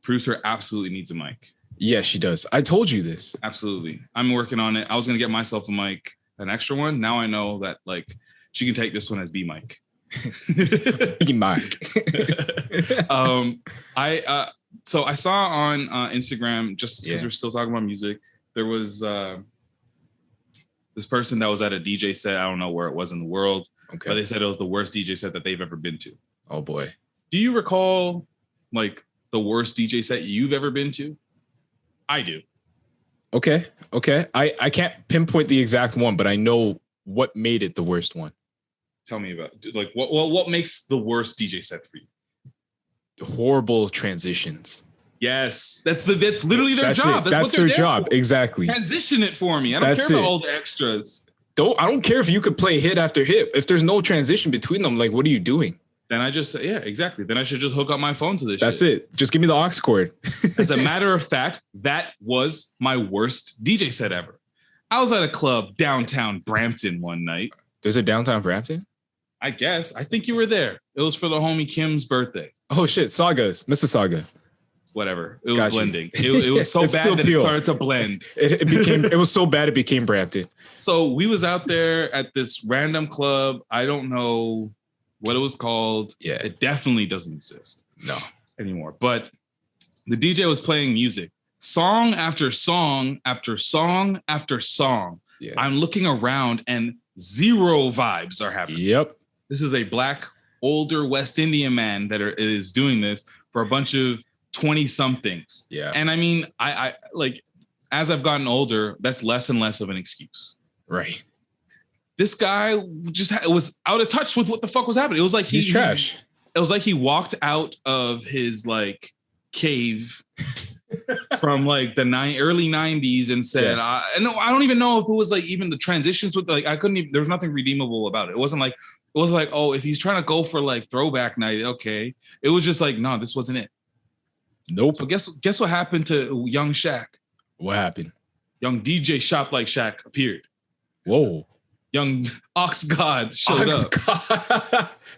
producer absolutely needs a mic. Yeah, she does. I told you this. Absolutely. I'm working on it. I was gonna get myself a mic, an extra one. Now I know that like she can take this one as B mic. B mic. So I saw on Instagram, just because we're still talking about music, there was this person that was at a DJ set. I don't know where it was in the world, but they said it was the worst DJ set that they've ever been to. Oh boy. Do you recall like the worst DJ set you've ever been to? I do. Okay. I can't pinpoint the exact one, but I know what made it the worst one. Tell me about like what makes the worst DJ set for you? Horrible transitions. Yes, that's literally their job. That's their job. Exactly. Transition it for me. I don't care about all the extras. I don't care if you could play hit after hit. If there's no transition between them, like, what are you doing? Then I just exactly. Then I should just hook up my phone to this. That's it. Just give me the aux cord. As a matter of fact, that was my worst DJ set ever. I was at a club downtown Brampton one night. There's a downtown Brampton? I guess. I think you were there. It was for the homie Kim's birthday. Oh shit, Mississauga. Whatever. It was blending. It was so bad that it started to blend. It was so bad it became Brampton. So we was out there at this random club. I don't know what it was called. Yeah. It definitely doesn't exist. No. Anymore. But the DJ was playing music. Song after song after song after song. Yeah. I'm looking around and zero vibes are happening. Yep. This is a black, older West Indian man that is doing this for a bunch of 20-somethings. Yeah. And I mean, I like, as I've gotten older, that's less and less of an excuse. Right. This guy just was out of touch with what the fuck was happening. It was like he's trash. It was like he walked out of his like cave from like the early 90s and said, I don't even know if it was like even the transitions with like, I couldn't even, there was nothing redeemable about it. It wasn't like, oh, if he's trying to go for like throwback night, okay. It was just like, no, this wasn't it. Nope. So guess what happened to young Shaq? What happened? Young DJ Shop Like Shaq appeared. Whoa. Young Ox God showed up.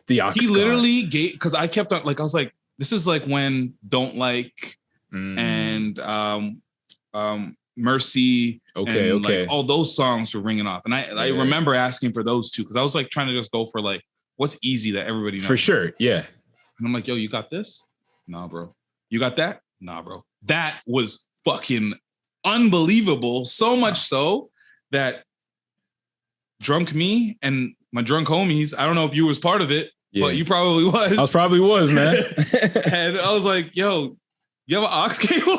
The Ox God. He literally gave, because I kept on like, I was like, this is like when Don't Like and Mercy. Okay. Like all those songs were ringing off. And I remember asking for those two because I was like trying to just go for like what's easy that everybody knows. For sure. Yeah. And I'm like, yo, you got this? Nah, bro. You got that? Nah, bro. That was fucking unbelievable. So much so that drunk me and my drunk homies, I don't know if you was part of it, but you probably was. I probably was, man. And I was like, yo, you have an aux cable?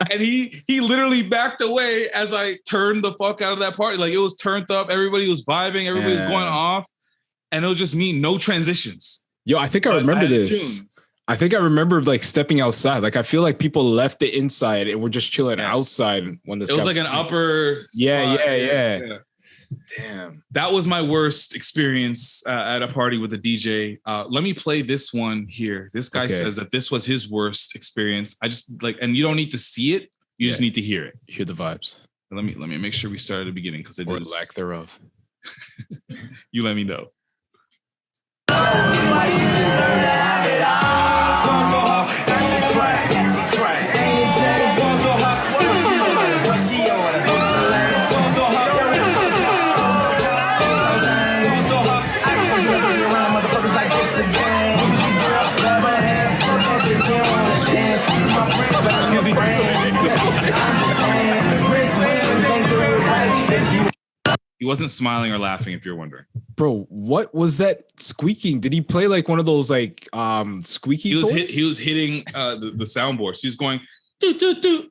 And he literally backed away as I turned the fuck out of that party. Like it was turned up. Everybody was vibing. Everybody was going off. And it was just me, no transitions. Yo, I think I remember this. I think I remember like stepping outside. Like I feel like people left the inside and were just chilling outside when this. It was like an upper. Yeah. Damn. That was my worst experience at a party with a DJ. Let me play this one here. This guy says that this was his worst experience. I just like, and you don't need to see it. You just need to hear it. Hear the vibes. Let me make sure we start at the beginning because it or is lack thereof. You let me know. He wasn't smiling or laughing, if you're wondering. Bro, what was that squeaking? Did he play like one of those like squeaky toys? He was hitting the soundboard. So he was going doo, doo, doo.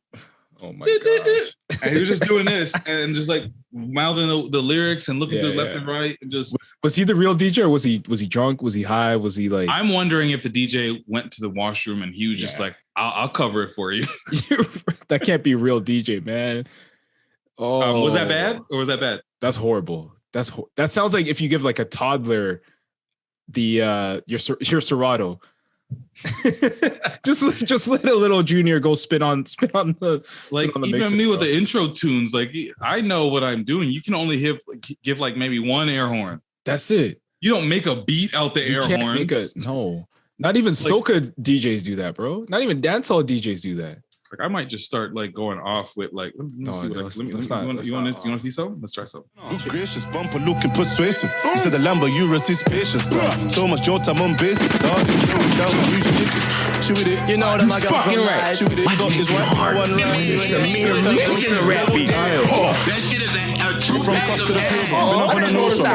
Oh my gosh. And he was just doing this and just like mouthing the lyrics and looking to his left and right. And just was he the real DJ or was he drunk? Was he high? Was he like? I'm wondering if the DJ went to the washroom and he was just like, I'll cover it for you. That can't be real DJ, man. Oh, was that bad or was that bad? That's horrible. That sounds like if you give like a toddler the your Serato. just let a little junior go spin on the like on the even mixer, me bro. with the intro tunes. Like I know what I'm doing. You can only give like maybe one air horn. That's it. You don't make a beat out the air horns. No, not even soca DJs do that, bro. Not even dancehall DJs do that. Like I might just start like going off with like. You want to see something? Let's try something. Good gracious, bumper looking persuasive. You said the Lambo, you resist patience. So much your time, I'm busy. You know them, I got fucking right. Mention the rap beat. That shit is a true From cost to the pavement. Been up on a no shop.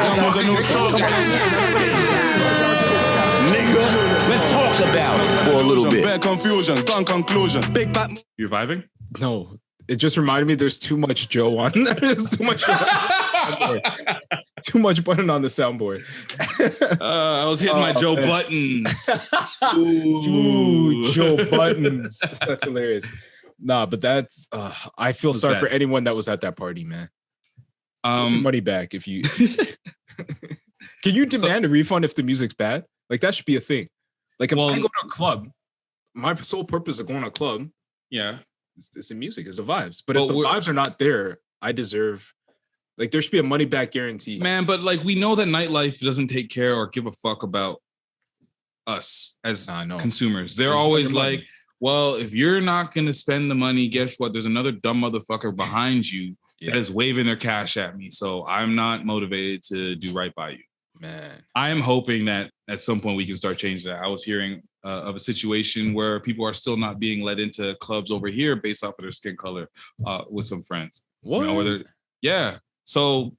Nigga, let's talk about about for a little bit. Bare confusion, gone conclusion. Big back. You're vibing? No, it just reminded me there's too much Joe on. There's too much. Too much button on the soundboard. I was hitting my Joe buttons. Ooh, Joe buttons. That's hilarious. Nah, but that's. I feel sorry for anyone that was at that party, man. Get your money back if you. Can you demand a refund if the music's bad? Like that should be a thing. Like if I go to a club, my sole purpose of going to a club, it's the music, it's the vibes. But if the vibes are not there, I deserve. Like there should be a money back guarantee. Man, but like we know that nightlife doesn't take care or give a fuck about us as consumers. They're always like, well, if you're not going to spend the money, guess what? There's another dumb motherfucker behind you that is waving their cash at me. So I'm not motivated to do right by you. Man, I am hoping that at some point we can start changing that. I was hearing of a situation where people are still not being let into clubs over here based off of their skin color with some friends. What? You know, so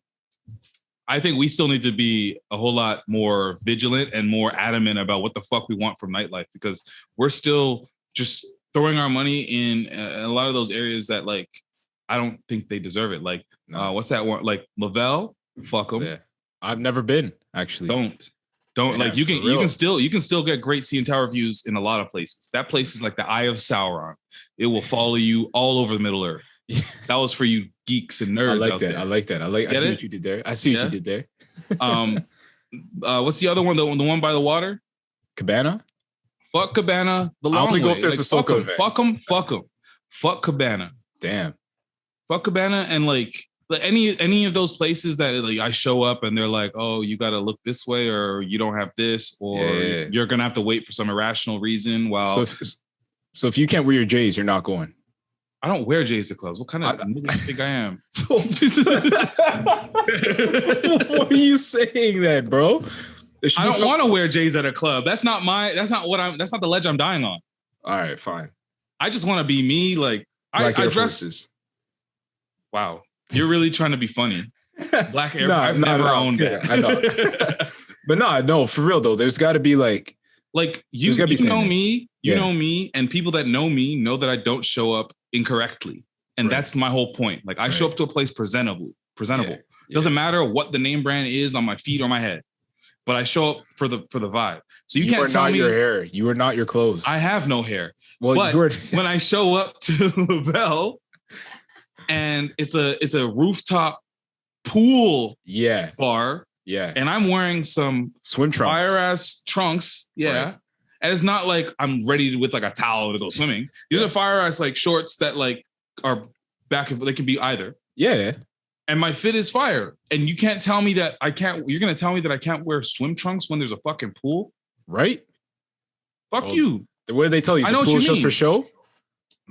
I think we still need to be a whole lot more vigilant and more adamant about what the fuck we want from nightlife, because we're still just throwing our money in a lot of those areas that like I don't think they deserve it. Like what's that one? Like Lavelle, fuck them. Yeah. I've never been actually. Don't like you can still get great CN Tower views in a lot of places. That place is like the Eye of Sauron. It will follow you all over the Middle Earth. That was for you geeks and nerds. I like that. I see what you did there. I see what you did there. What's the other one? The one by the water? Cabana? Fuck Cabana. The long I only way. go if there's a Soko event. Fuck them. Fuck Cabana. Damn. Fuck Cabana and like any of those places that like I show up and they're like, oh, you got to look this way or you don't have this or you're gonna have to wait for some irrational reason. While so if you can't wear your J's, you're not going. I don't wear J's to clubs. What kind of nigga do you think I am? What are you saying then, bro? I don't want to wear J's at a club. That's not the ledge I'm dying on. All right, fine. I just want to be me. Like I dress. Forces. Wow. You're really trying to be funny. Black Air. I've never owned that. I know. But no, for real though, there's got to be like you know me, know me, and people that know me know that I don't show up incorrectly, and that's my whole point. Like I show up to a place presentable. Doesn't matter what the name brand is on my feet or my head, but I show up for the vibe. So you can't tell me your hair. You are not your clothes. I have no hair. Well, but when I show up to Lavelle. And it's a rooftop pool bar. Yeah. And I'm wearing some swim trunks. Fire ass trunks. Yeah. Right. And it's not like I'm ready with like a towel to go swimming. These are fire ass like shorts that like are back, they can be either. Yeah. And my fit is fire. And you can't tell me that you're gonna tell me that I can't wear swim trunks when there's a fucking pool? Right? Fuck you. What did they tell you? The pool's just for show?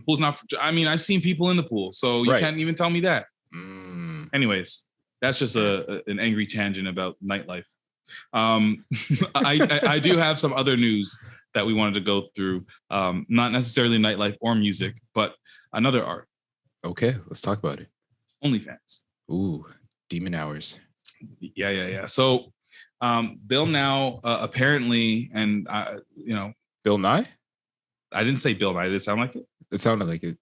Pool's not. I've seen people in the pool, so you can't even tell me that. Anyways, that's just an angry tangent about nightlife. I do have some other news that we wanted to go through. Not necessarily nightlife or music, but another art. Okay, let's talk about it. Onlyfans. Ooh, demon hours. Yeah. So, Bill now apparently, and Bill Nye. I didn't say Bill Nye. Did it sound like it? It sounded like it.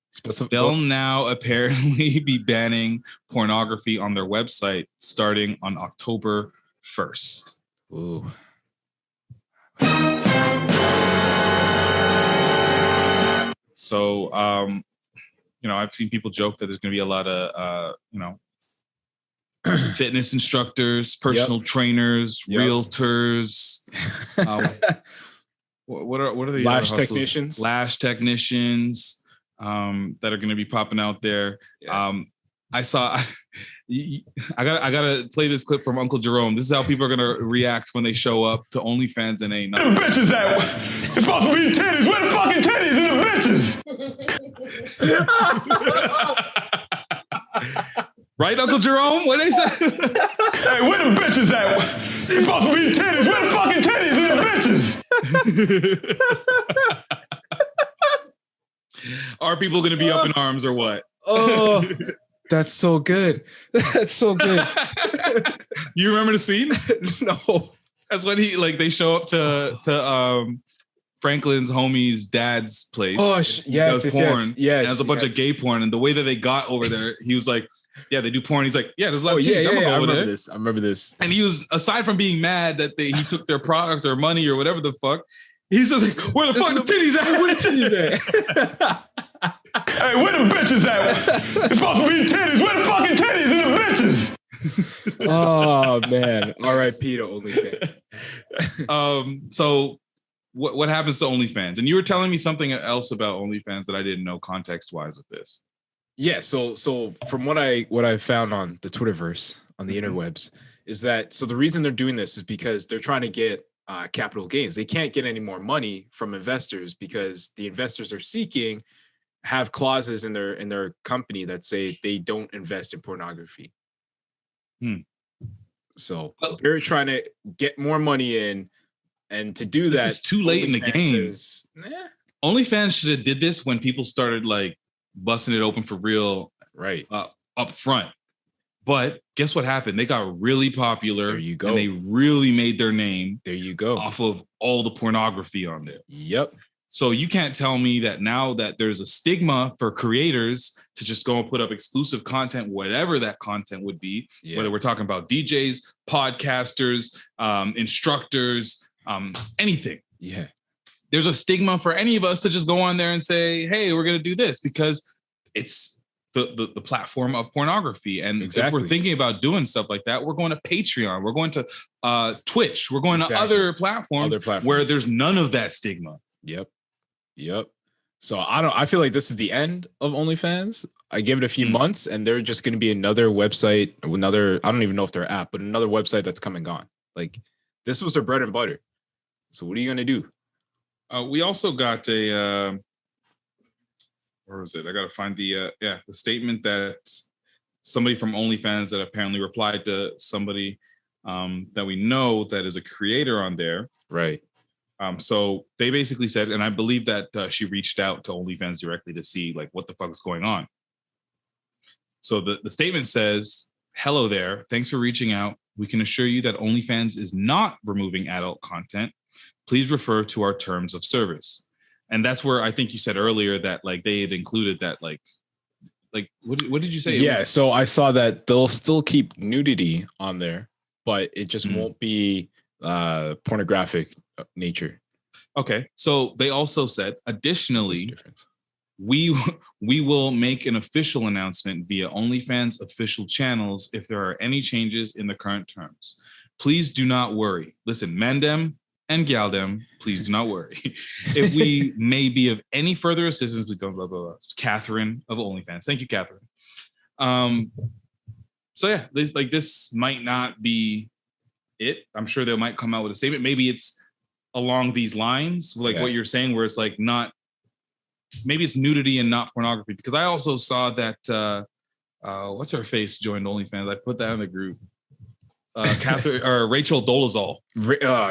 They'll now apparently be banning pornography on their website starting on October 1st. Ooh. So, I've seen people joke that there's going to be a lot of, fitness instructors, personal trainers, realtors. What are the lash technicians? Lash technicians that are going to be popping out there. Yeah. I gotta play this clip from Uncle Jerome. This is how people are gonna react when they show up to OnlyFans and ain't nothing. Where the bitches at? It's supposed to be titties. Where the fucking titties and the bitches? Right, Uncle Jerome? What they say? Hey, where the bitches at? It's supposed to be titties. Where the fucking titties and the bitches? Are people going to be up in arms or what? Oh, that's so good. That's so good. You remember the scene? No. That's when they show up to Franklin's homie's dad's place. Oh, yes. There's a bunch of gay porn, and the way that they got over there, he was like, "Yeah, they do porn." He's like, "Yeah, there's a lot of titties. I remember this. And he was, aside from being mad that he took their product or money or whatever the fuck, he's just like, "Where the fuck the titties at? Where the titties at?" Hey, where the bitches at? It's supposed to be titties. Where the fucking titties and the bitches? Oh man! R.I.P. to OnlyFans. So what happens to OnlyFans? And you were telling me something else about OnlyFans that I didn't know context wise with this. Yeah. So from what I found on the Twitterverse on the interwebs is that the reason they're doing this is because they're trying to get capital gains. They can't get any more money from investors because the investors are seeking have clauses in their company that say they don't invest in pornography. So they're trying to get more money in, and to do that, it's too late in the game. OnlyFans should have did this when people started like busting it open for real, right? Up front. But guess what happened? They got really popular. There you go. And they really made their name. There you go. Off of all the pornography on there. Yep. So you can't tell me that now that there's a stigma for creators to just go and put up exclusive content, whatever that content would be, whether we're talking about DJs, podcasters, instructors, anything. Yeah. There's a stigma for any of us to just go on there and say, hey, we're going to do this because it's the platform of pornography. And if we're thinking about doing stuff like that, we're going to Patreon, we're going to Twitch, we're going to other platforms where there's none of that stigma. Yep. So I feel like this is the end of OnlyFans. I give it a few months and they're just going to be another website, I don't even know if they're app, but another website that's come and gone. Like this was their bread and butter. So what are you going to do? We also got where was it? I got to find the statement that somebody from OnlyFans that apparently replied to somebody that we know that is a creator on there. Right. So they basically said, and I believe that she reached out to OnlyFans directly to see like what the fuck is going on. So the statement says, "Hello there. Thanks for reaching out. We can assure you that OnlyFans is not removing adult content. Please refer to our terms of service." And that's where I think you said earlier that like they had included that like what did you say? So I saw that they'll still keep nudity on there, but it just won't be pornographic nature. Okay. So they also said, additionally, we will make an official announcement via OnlyFans official channels if there are any changes in the current terms. Please do not worry. Listen, mandem and galdem, please do not worry. If we may be of any further assistance, please don't blah, blah, blah. Catherine of OnlyFans. Thank you, Catherine. So yeah, this might not be it. I'm sure they might come out with a statement. Maybe it's along these lines, like what you're saying, where it's like not, maybe it's nudity and not pornography. Because I also saw that what's her face joined OnlyFans. I put that in the group. Catherine or Rachel Dolezal.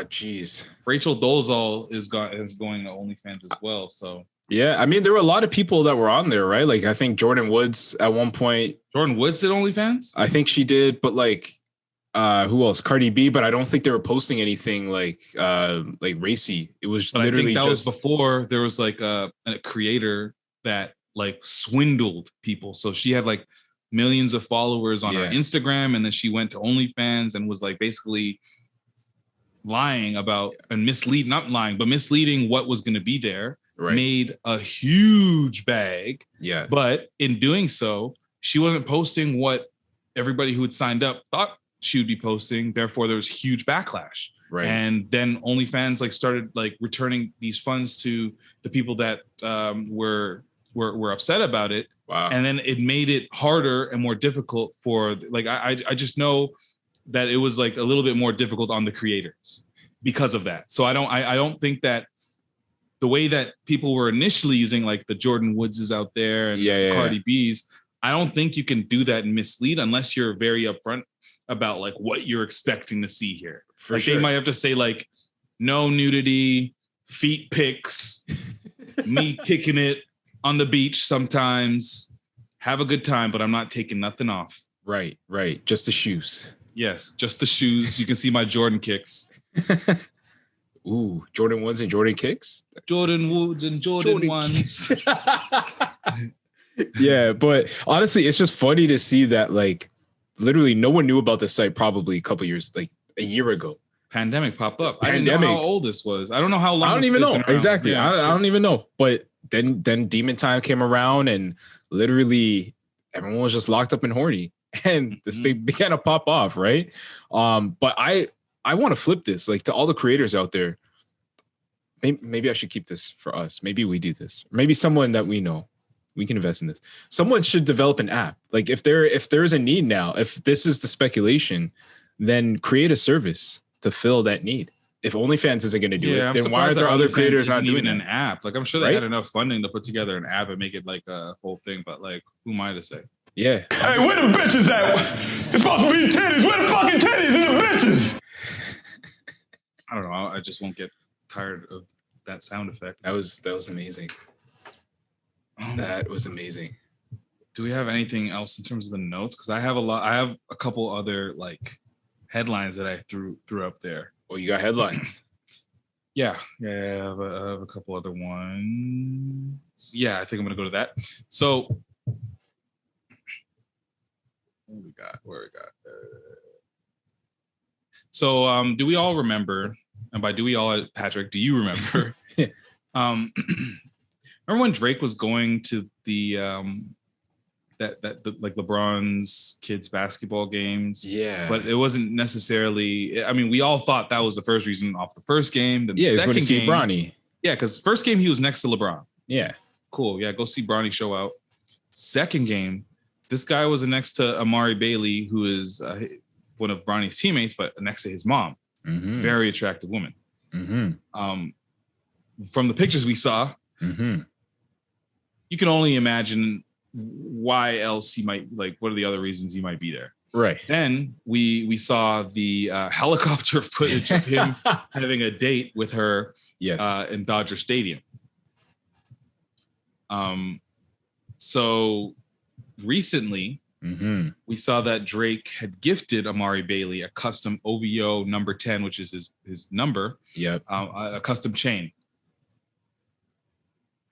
Geez. Rachel Dolezal is going to OnlyFans as well. So yeah, I mean there were a lot of people that were on there, right? Like I think Jordan Woods at one point. Jordan Woods did OnlyFans? I think she did, but like who else? Cardi B, but I don't think they were posting anything like racy. It was literally I think that was before there was like a creator that like swindled people. So she had like millions of followers on her Instagram, and then she went to OnlyFans and was like basically lying about and misleading what was going to be there. Right. Made a huge bag. Yeah. But in doing so, she wasn't posting what everybody who had signed up thought she would be posting. Therefore, there was huge backlash. Right. And then OnlyFans like started like returning these funds to the people that were upset about it. Wow. And then it made it harder and more difficult for like I just know that it was like a little bit more difficult on the creators because of that. So I don't think that the way that people were initially using like the Jordan Woodses out there and Cardi B's, I don't think you can do that and mislead unless you're very upfront about like what you're expecting to see here. For like sure. They might have to say like no nudity, feet pics, me kicking it on the beach sometimes, have a good time, but I'm not taking nothing off. Right. Just the shoes. Yes, just the shoes. You can see my Jordan kicks. Ooh, Jordan 1s and Jordan kicks. Jordan Woods and Jordan 1s. Yeah, but honestly, it's just funny to see that like literally no one knew about this site probably a couple years, like a year ago. Pandemic popped up. I didn't know how old this was. I don't know how long. I don't even know. Exactly. Yeah, I don't even know. But then Demon Time came around and literally everyone was just locked up and horny. And this thing began to pop off, right? But I want to flip this, like to all the creators out there. Maybe I should keep this for us. Maybe we do this. Maybe someone that we know, we can invest in this. Someone should develop an app. Like if there's a need now, if this is the speculation, then create a service to fill that need. If OnlyFans isn't going to do it, then why are there other creators not doing an app? Like I'm sure they had enough funding to put together an app and make it like a whole thing. But like, who am I to say? Yeah. Hey, where the bitches at? It's supposed to be titties. Where the fucking titties and the bitches? I don't know. I just won't get tired of that sound effect. That was amazing. That was amazing. Do we have anything else in terms of the notes? Because I have a couple other like headlines that I threw up there. Oh, you got headlines? Yeah. I have a couple other ones. Yeah, I think I'm gonna go to that. So. Where we got. So, do we all remember? And by do we all, Patrick, do you remember? Remember when Drake was going to the like LeBron's kids basketball games? Yeah, but it wasn't necessarily. I mean, we all thought that was the first reason off the first game. Then the second going to see game, Bronny. Yeah, because first game he was next to LeBron. Yeah, cool. Yeah, go see Bronny show out. Second game. This guy was next to Amari Bailey, who is one of Bronny's teammates, but next to his mom. Mm-hmm. Very attractive woman. Mm-hmm. From the pictures we saw, you can only imagine why else he might, like, what are the other reasons he might be there? Right. Then we saw the helicopter footage of him having a date with her in Dodger Stadium. So recently, we saw that Drake had gifted Amari Bailey a custom OVO number 10, which is his number. Yep. A custom chain.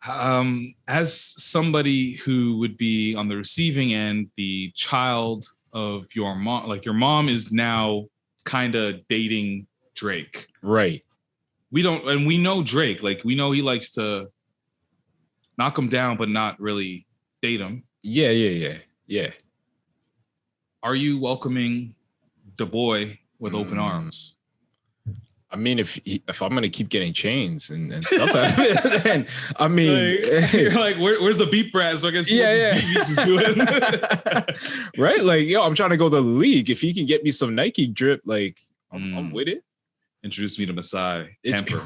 As somebody who would be on the receiving end, the child of your mom, like your mom is now kind of dating Drake. Right. We know Drake, like we know he likes to knock him down, but not really date him. Yeah. Are you welcoming the boy with open arms? I mean, if I'm gonna keep getting chains and stuff, then I mean, you're like, where's the beep rat? So I guess he's doing. Right? Like, yo, I'm trying to go to the league. If he can get me some Nike drip, like, I'm with it. Introduce me to Masai. Tamper.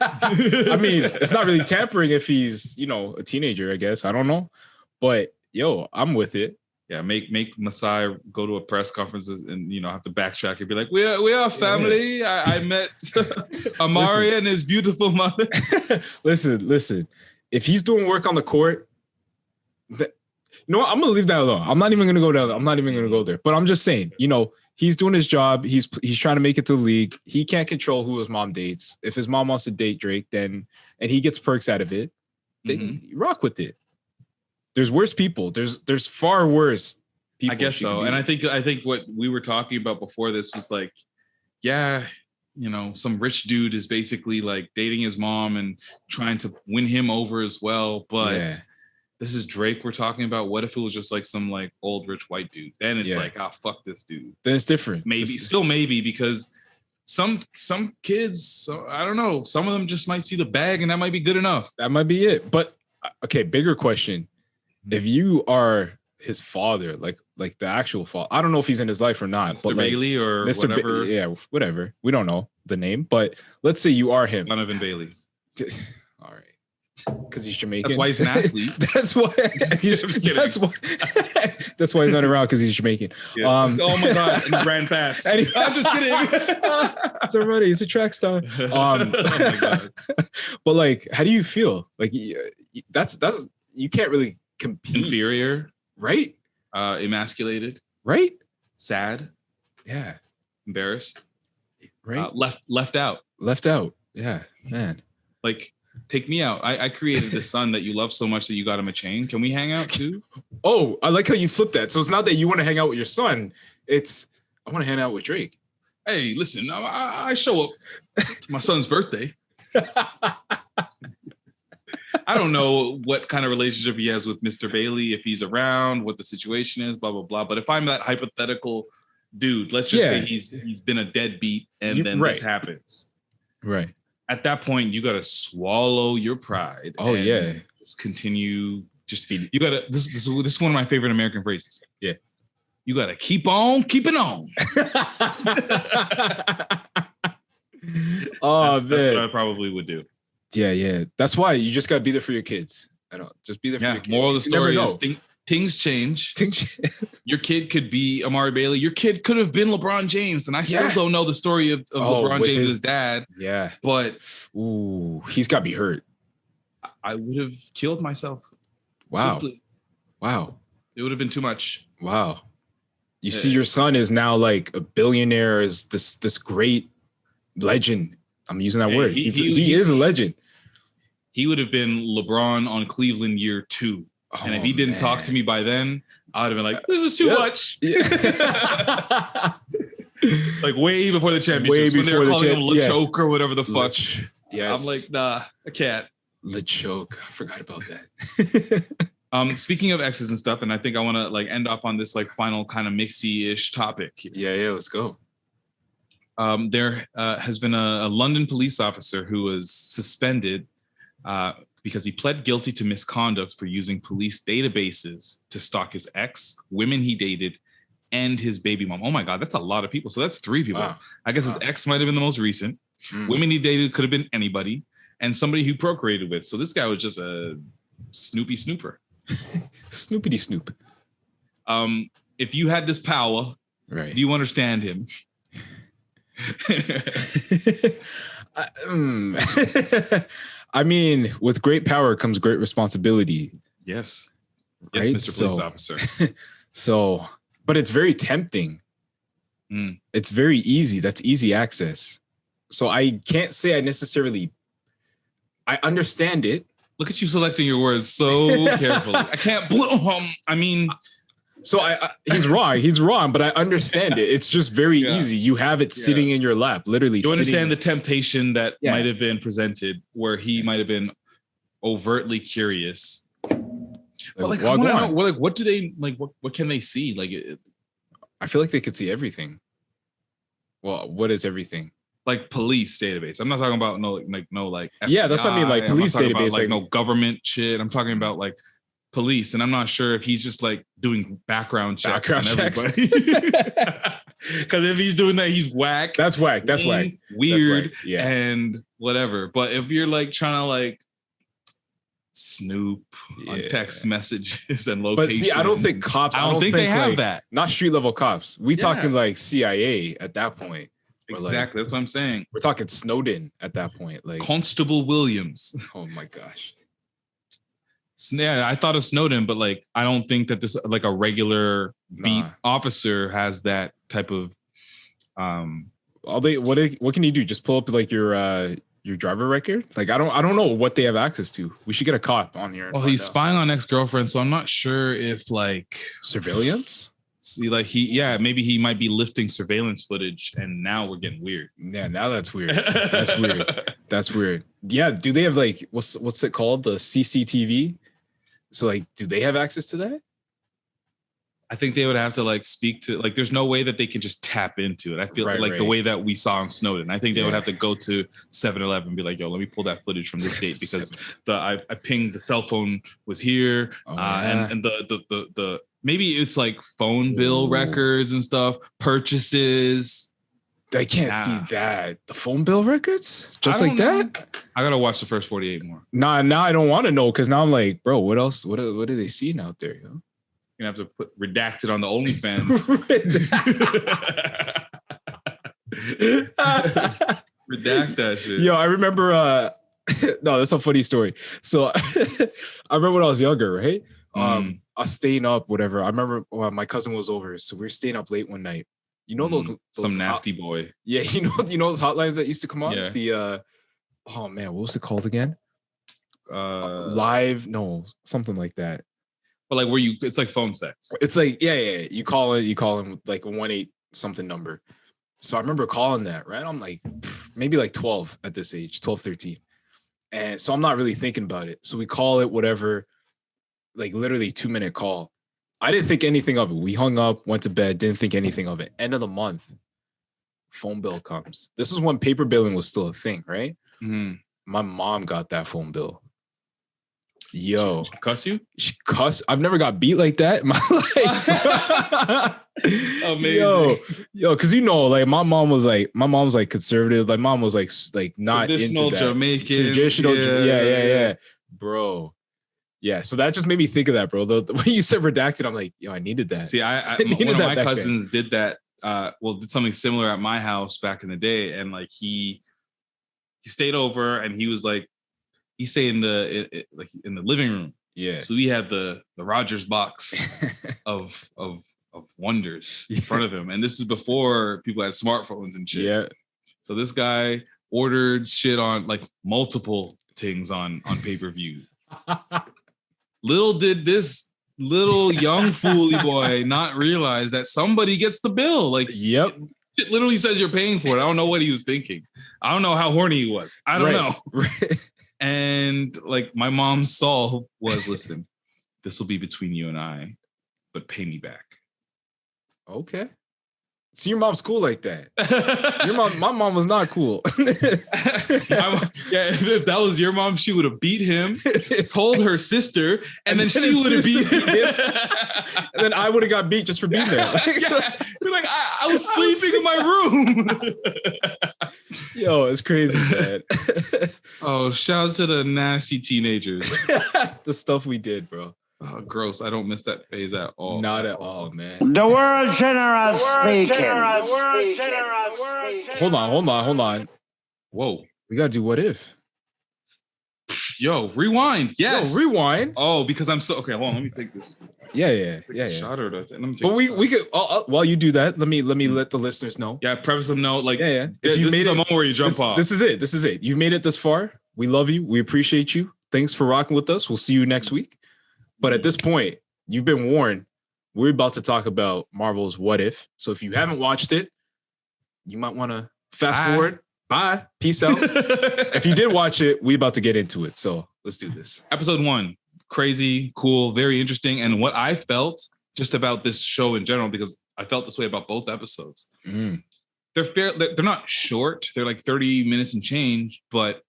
I mean, it's not really tampering if he's, a teenager, I guess. I don't know. But yo, I'm with it. Yeah, make Masai go to a press conferences and have to backtrack and be like, we are family. Yeah. I met Amari and his beautiful mother. Listen. If he's doing work on the court, I'm gonna leave that alone. I'm not even gonna go down. I'm not even gonna go there. But I'm just saying, he's doing his job. He's trying to make it to the league. He can't control who his mom dates. If his mom wants to date Drake, and he gets perks out of it, then you rock with it. There's worse people. There's far worse people. I guess so. And I think what we were talking about before this was like, some rich dude is basically like dating his mom and trying to win him over as well. But this is Drake we're talking about. What if it was just like some like old rich white dude? Then it's like, fuck this dude. Then it's different. Maybe because some kids, I don't know, some of them just might see the bag and that might be good enough. That might be it. But okay, bigger question. If you are his father, like the actual father, I don't know if he's in his life or not. Mr. Bailey or Mr. whatever. Whatever. We don't know the name, but let's say you are him. Donovan Bailey. All right. Because he's Jamaican. That's why he's an athlete. That's why. That's why he's not around, because he's Jamaican. Yeah. Oh my god! And he ran fast. I'm just kidding. It's already. He's a track star. Oh my god! But like, how do you feel? Like, that's you can't really compete. Inferior, right? Emasculated, right? Sad, yeah. Embarrassed, right? Left out. Yeah, man. Like, take me out. I created the son that you love so much that you got him a chain. Can we hang out too? Oh, I like how you flipped that. So it's not that you want to hang out with your son. It's I want to hang out with Drake. Hey, listen, I show up to my son's birthday. I don't know what kind of relationship he has with Mr. Bailey, if he's around, what the situation is, blah, blah, blah. But if I'm that hypothetical dude, let's just say he's been a deadbeat and then this happens. Right. At that point, you got to swallow your pride. Oh, yeah. Just continue. Just you got to. This is one of my favorite American phrases. Yeah. You got to keep on keeping on. Oh, that's what I probably would do. Yeah. That's why you just got to be there for your kids. I don't just be there for your kids. Moral of the story is things change. Your kid could be Amari Bailey. Your kid could have been LeBron James. And I still don't know the story of LeBron James' dad. Yeah. But he's got to be hurt. I would have killed myself. Wow. Swiftly. Wow. It would have been too much. Wow. You see, your son is now like a billionaire, is this great legend. I'm using that word. He is a legend. He would have been LeBron on Cleveland year 2. And if he didn't talk to me by then, I would have been like, this is too much. Yeah. Like way before the championship. When they were calling him LeChoke or whatever the fuck. Yes. I'm like, nah, I can't. LeChoke. I forgot about that. Speaking of exes and stuff, and I think I want to like end off on this like final kind of mixy-ish topic. Yeah, let's go. There has been a London police officer who was suspended because he pled guilty to misconduct for using police databases to stalk his ex, women he dated, and his baby mom. Oh my God, that's a lot of people. So that's 3 people. Wow. I guess his ex might have been the most recent. Women he dated could have been anybody, and somebody he procreated with. So this guy was just a Snoopy Snooper. Snoopity Snoop. If you had this power, right? Do you understand him? I mean, with great power comes great responsibility. Yes. Right? Yes, Mr. Police Officer. So, but it's very tempting. It's very easy. That's easy access. So I can't say I understand it. Look at you selecting your words so carefully. I can't. I mean, so he's wrong, but I understand it. It's just very easy. You have it sitting in your lap, literally. You understand the temptation that might have been presented, where he might have been overtly curious. Like, I wanna know, like, what do they like? What can they see? Like, I feel like they could see everything. Well, what is everything? Like police database. I'm not talking about no FBI. Yeah, that's what I mean. Like police database, like no government shit. I'm talking about like police, and I'm not sure if he's just like doing background checks on everybody. Because if he's doing that, he's whack. That's whack. That's whack. Weird. That's whack. Yeah. And whatever. But if you're like trying to like snoop on text messages and locations, but see, I don't think cops. I don't think they have that. Not street level cops. We talking like CIA at that point. Exactly. That's what I'm saying. We're talking Snowden at that point. Like Constable Williams. Oh my gosh. Yeah, I thought of Snowden, but like I don't think that this like a regular beat officer has that type of what can you do? Just pull up like your driver record? Like I don't know what they have access to. We should get a cop on here. Well, he's spying on ex-girlfriends, so I'm not sure if like surveillance. See, like maybe he might be lifting surveillance footage, and now we're getting weird. Yeah, now that's weird. That's weird. That's weird. Yeah, do they have like what's it called? The CCTV? So like, do they have access to that? I think they would have to like speak to like. There's no way that they can just tap into it. I feel the way that we saw on Snowden. I think they would have to go to 7-Eleven and be like, "Yo, let me pull that footage from this date because I pinged the cell phone was here, and the maybe it's like phone bill records and stuff, purchases." I can't see that. The phone bill records? Just like that? I gotta watch the first 48 more. Nah, now I don't want to know because now I'm like, bro, what else? What are they seeing out there? Yo? You're gonna have to put redacted on the Onlyfans. Redact that shit. Yo, I remember no, that's a funny story. So I remember when I was younger, right? I was staying up, whatever. I remember my cousin was over, so we were staying up late one night. You know those some nasty boy. Yeah, you know those hotlines that used to come on? Yeah. oh man, what was it called again? Live, no, something like that. But like where it's like phone sex. It's like, yeah. You call in like a 1-8 something number. So I remember calling that, right? I'm like, maybe like 12 at this age, 12, 13. And so I'm not really thinking about it. So we call it whatever, like literally 2-minute call. I didn't think anything of it. We hung up, went to bed, didn't think anything of it. End of the month, phone bill comes. This is when paper billing was still a thing, right? Mm-hmm. My mom got that phone bill. Yo, she cuss you? She cuss. I've never got beat like that in my life. Amazing. Yo, because like my mom was like conservative. Like mom was like not traditional into that. Jamaican. Traditional, yeah. Bro. Yeah, so that just made me think of that, bro. The way you said redacted, I'm like, yo, I needed that. See, I one of my cousins did that. Did something similar at my house back in the day, and like he stayed over, and he was like. He stayed in the living room. Yeah. So we had the Rogers box of wonders in front of him. And this is before people had smartphones and shit. Yeah. So this guy ordered shit on like multiple things on pay-per-view. Little did this little young fooly boy not realize that somebody gets the bill. Like, yep. It literally says you're paying for it. I don't know what he was thinking. I don't know how horny he was. I don't know. Right. And like my mom's solve was, listen, this will be between you and I, but pay me back. Okay. See, your mom's cool like that. My mom was not cool. If that was your mom, she would have beat him, told her sister, and then she would have beat him. And then I would have got beat just for being there. You're like, I was sleeping in my room. Yo, it's crazy, man. Oh, shout out to the nasty teenagers. The stuff we did, bro. Oh, gross. I don't miss that phase at all. Not at all, man. The world general speaking. Hold on. Whoa. We got to do what if. Yo, rewind. Yes. Yo, rewind. Oh, because I'm so... Okay, hold on. Let me take this. Yeah. Shot or let me take but we could... while you do that, let me let the listeners know. Yeah, preface them know. Like, yeah. If you made it, the moment where you jump off. This is it. You've made it this far. We love you. We appreciate you. Thanks for rocking with us. We'll see you next week. But at this point, you've been warned. We're about to talk about Marvel's What If. So if you haven't watched it, you might want to fast forward. Bye. Peace out. If you did watch it, we're about to get into it. So let's do this. Episode 1. Crazy, cool, very interesting. And what I felt just about this show in general, because I felt this way about both episodes. They're not short. They're like 30 minutes and change, but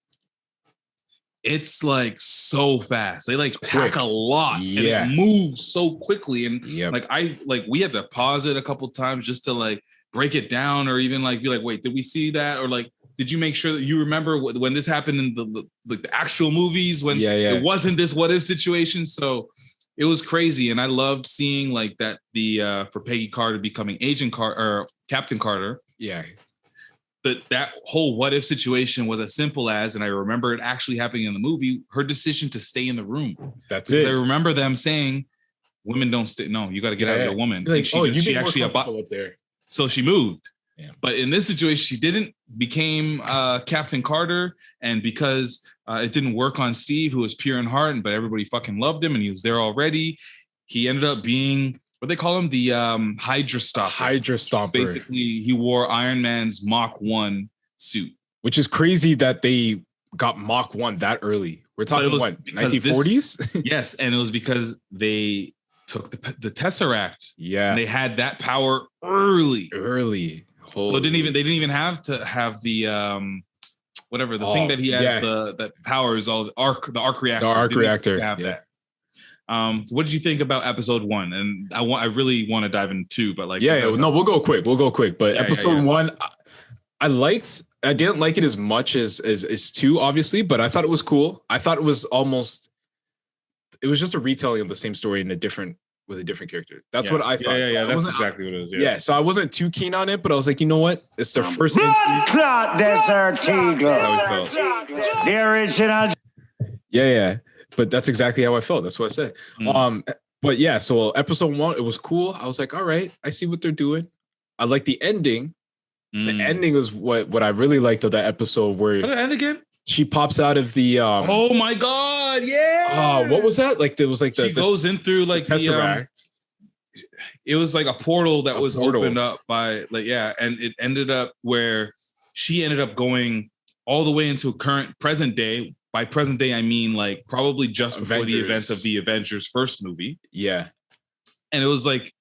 it's like so fast. They like pack a lot and it moves so quickly. And we had to pause it a couple times just to like break it down, or even like be like, wait, did we see that? Or like, did you make sure that you remember when this happened in the actual movies when it wasn't this what if situation? So it was crazy. And I loved seeing like that for Peggy Carter becoming Agent Carter or Captain Carter. Yeah. That whole what if situation was as simple as, and I remember it actually happening in the movie, her decision to stay in the room. That's it. I remember them saying, women don't stay. No, you got to get out of your woman. Like, she actually up there. So she moved. Yeah. But in this situation, she didn't, became Captain Carter. And because it didn't work on Steve, who was pure in heart, but everybody fucking loved him and he was there already, he ended up being, what they call him? The Hydra Stomper. Hydra Stomper. Basically, he wore Iron Man's Mach 1 suit. Which is crazy that they got Mach 1 that early. We're talking, what, 1940s? Yes, and it was because they took the Tesseract. Yeah. And they had that power early. Holy. So they didn't even have to have the thing that he has, that powers all the arc reactor. The arc reactor. Have that. So what did you think about episode 1? And I really want to dive into 2, but like we'll go quick. But episode 1, I didn't like it as much as 2, obviously, but I thought it was cool. I thought it was just a retelling of the same story with a different character. That's what I thought. Yeah, that's exactly what it is. Yeah, so I wasn't too keen on it, but I was like, you know what? It's their first Clot Desert Eagle. The original. Yeah. But that's exactly how I felt. That's what I said. But yeah, so episode 1, it was cool. I was like, all right, I see what they're doing. I like the ending. The ending is what I really liked of that episode where the end again? she pops out of the oh my god, yeah. What was that? Like there was like she goes in through like the Tesseract. It was like a portal that was opened up by like and it ended up where she ended up going all the way into present day. By present day, I mean like probably just before the events of the Avengers first movie. Yeah. And it was like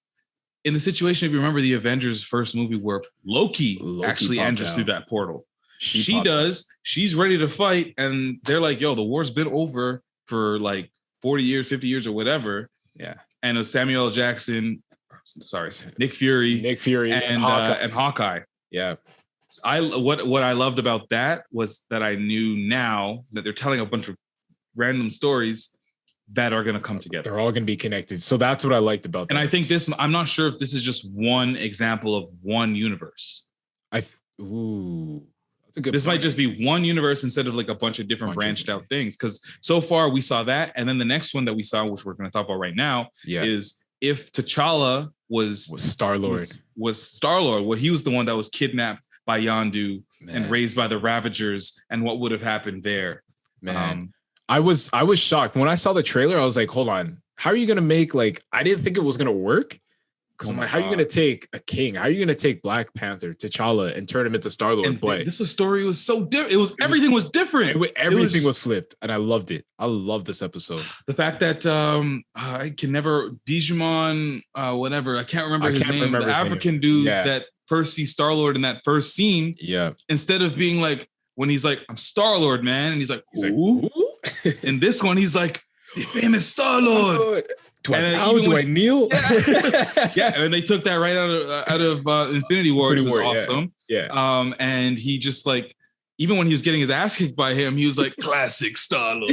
in the situation, if you remember the Avengers first movie where Loki actually enters through that portal. She does. She's ready to fight. And they're like, yo, the war's been over for like 40 years, 50 years or whatever. Yeah. And it was Samuel L. Jackson, Nick Fury, and Hawkeye. Yeah. What I loved about that was that I knew now that they're telling a bunch of random stories that are going to come together. They're all going to be connected. So that's what I liked about that. And I think I'm not sure if this is just one example of one universe. This might just be one universe instead of like a bunch of different branched out things. Because so far we saw that. And then the next one that we saw, which we're going to talk about right now, is if T'Challa was Star-Lord. Was Star-Lord. Well, he was the one that was kidnapped by Yondu and raised by the Ravagers, and what would have happened there. Man. I was shocked. When I saw the trailer, I was like, hold on. How are you going to make like, I didn't think it was going to work. Because I'm like, how are you going to take a king? How are you going to take Black Panther, T'Challa, and turn him into Star-Lord? But this story was so different. Everything was different. Everything was flipped, and I loved it. I love this episode. The fact that I can never Digimon, whatever. I can't remember his name. The African dude that first sees Star-Lord in that first scene. Yeah. Instead of being like, when he's like, I'm Star-Lord, man, and he's like, ooh. In this one, he's like, the famous Star-Lord. Do I kneel? Yeah, and they took that right out of Infinity War, which was awesome. Yeah. And he just like, even when he was getting his ass kicked by him, he was like, classic Star-Lord.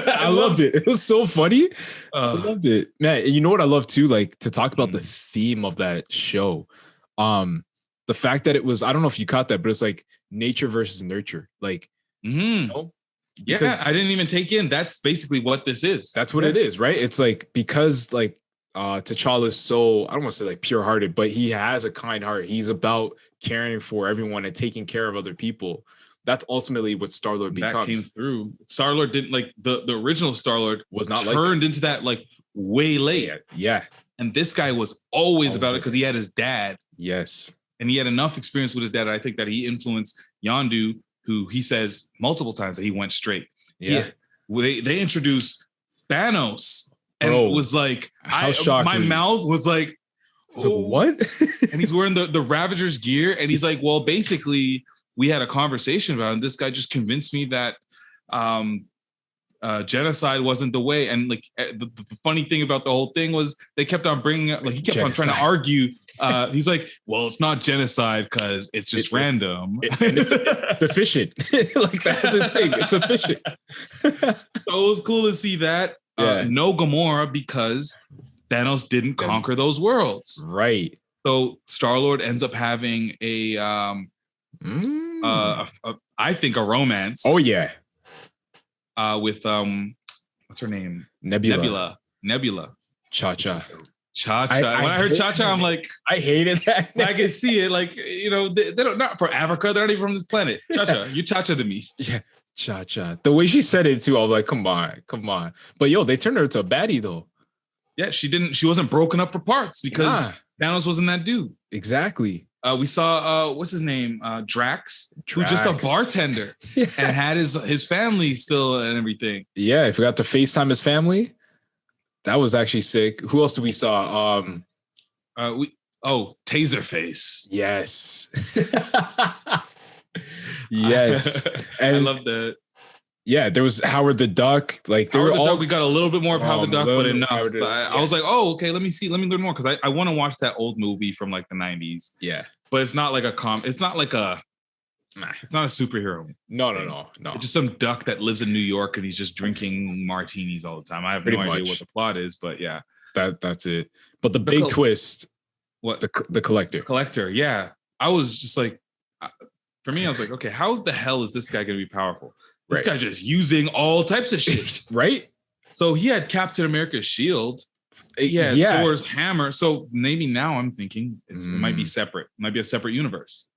I loved it. It was so funny. I loved it. Man, you know what I love too? Like to talk about the theme of that show. The fact that it was, I don't know if you caught that, but it's like nature versus nurture. Like, you know? Yeah, I didn't even take in. That's basically what this is. That's what it is, right? It's like because like T'Challa is so, I don't want to say like pure-hearted, but he has a kind heart. He's about caring for everyone and taking care of other people. That's ultimately what Star-Lord becomes. That came through. Star-Lord didn't like the original Star-Lord was not turned into that like way late. Yeah. And this guy was always about it because he had his dad. Yes. And he had enough experience with his dad. I think that he influenced Yondu, who he says multiple times that he went straight. Yeah. They introduced Thanos and it was like, my mouth was like, what? And he's wearing the Ravager's gear. And he's like, well, basically we had a conversation about it. And this guy just convinced me that genocide wasn't the way. And like the funny thing about the whole thing was they kept on bringing up, like he kept on trying to argue. He's like, well, it's not genocide because it's just random. It's efficient. Like that's his thing. It's efficient. So it was cool to see that. No Gamora because Thanos didn't conquer those worlds. Right. So Star-Lord ends up having I think a romance. Oh yeah. With what's her name? Nebula. Cha-Cha. When I heard Cha-Cha, I'm like, I hated that name. I can see it. Like, you know, they don't, not for Africa. They're not even from this planet. Cha-Cha, you Cha-Cha to me. Yeah, Cha-Cha. The way she said it too, I was like, come on. But yo, they turned her into a baddie though. Yeah, she wasn't broken up for parts because Thanos wasn't that dude. Exactly. We saw what's his name? Drax, who's just a bartender and had his family still and everything. Yeah, I forgot to FaceTime his family. That was actually sick. Who else did we saw? Taserface. Yes. Yes. And I love that. Yeah, there was Howard the Duck. Like Howard the Duck, we got a little bit more of Howard the Duck, but enough. I was like, oh, okay, let me learn more because I want to watch that old movie from like the 90s. Yeah. But it's not like it's not like it's not a superhero. No. It's just some duck that lives in New York and he's just drinking martinis all the time. I have no idea what the plot is, but yeah. That's it. But the big twist, what? The collector. The collector, yeah. I was just like, for me, I was like, okay, how the hell is this guy going to be powerful? This guy just using all types of shit. Right? So he had Captain America's shield. Yeah, Thor's hammer. So maybe now I'm thinking it might be separate. It might be a separate universe.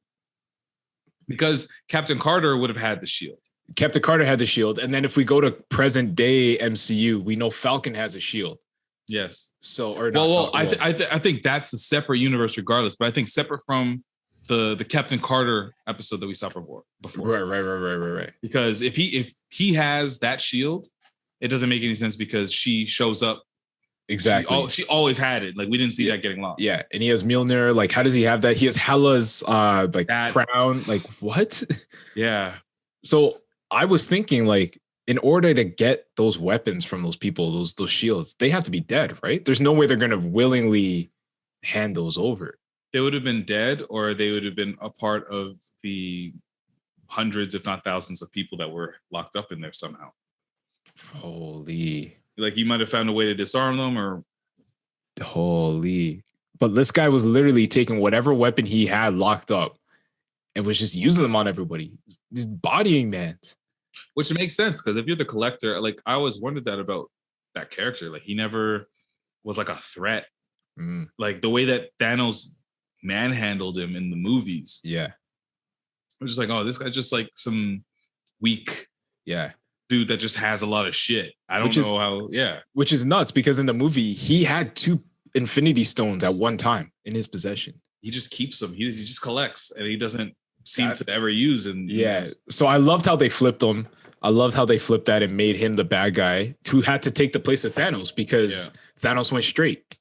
Because Captain Carter would have had the shield. Captain Carter had the shield, and then if we go to present day MCU, we know Falcon has a shield. Yes. So, or not I think that's a separate universe, regardless. But I think separate from the Captain Carter episode that we saw before. Right. Because if he has that shield, it doesn't make any sense because she shows up. Exactly. She always had it. Like we didn't see that getting lost. Yeah, and he has Mjolnir. Like, how does he have that? He has Hela's like crown. Like what? Yeah. So I was thinking, like, in order to get those weapons from those people, those shields, they have to be dead, right? There's no way they're gonna willingly hand those over. They would have been dead, or they would have been a part of the hundreds, if not thousands, of people that were locked up in there somehow. Holy. Like you might have found a way to disarm them, or holy. But this guy was literally taking whatever weapon he had locked up and was just using them on everybody. Just bodying man. Which makes sense, because if you're the Collector, like I always wondered that about that character. Like he never was like a threat. Like the way that Thanos manhandled him in the movies. Yeah. I was just like, oh, this guy's just like some weak dude that just has a lot of shit. I don't know how. Yeah. Which is nuts, because in the movie, he had 2 Infinity Stones at one time in his possession. He just keeps them. He just collects, and he doesn't seem to ever use. And so I loved how they flipped him. I loved how they flipped that and made him the bad guy who had to take the place of Thanos, because Thanos went straight.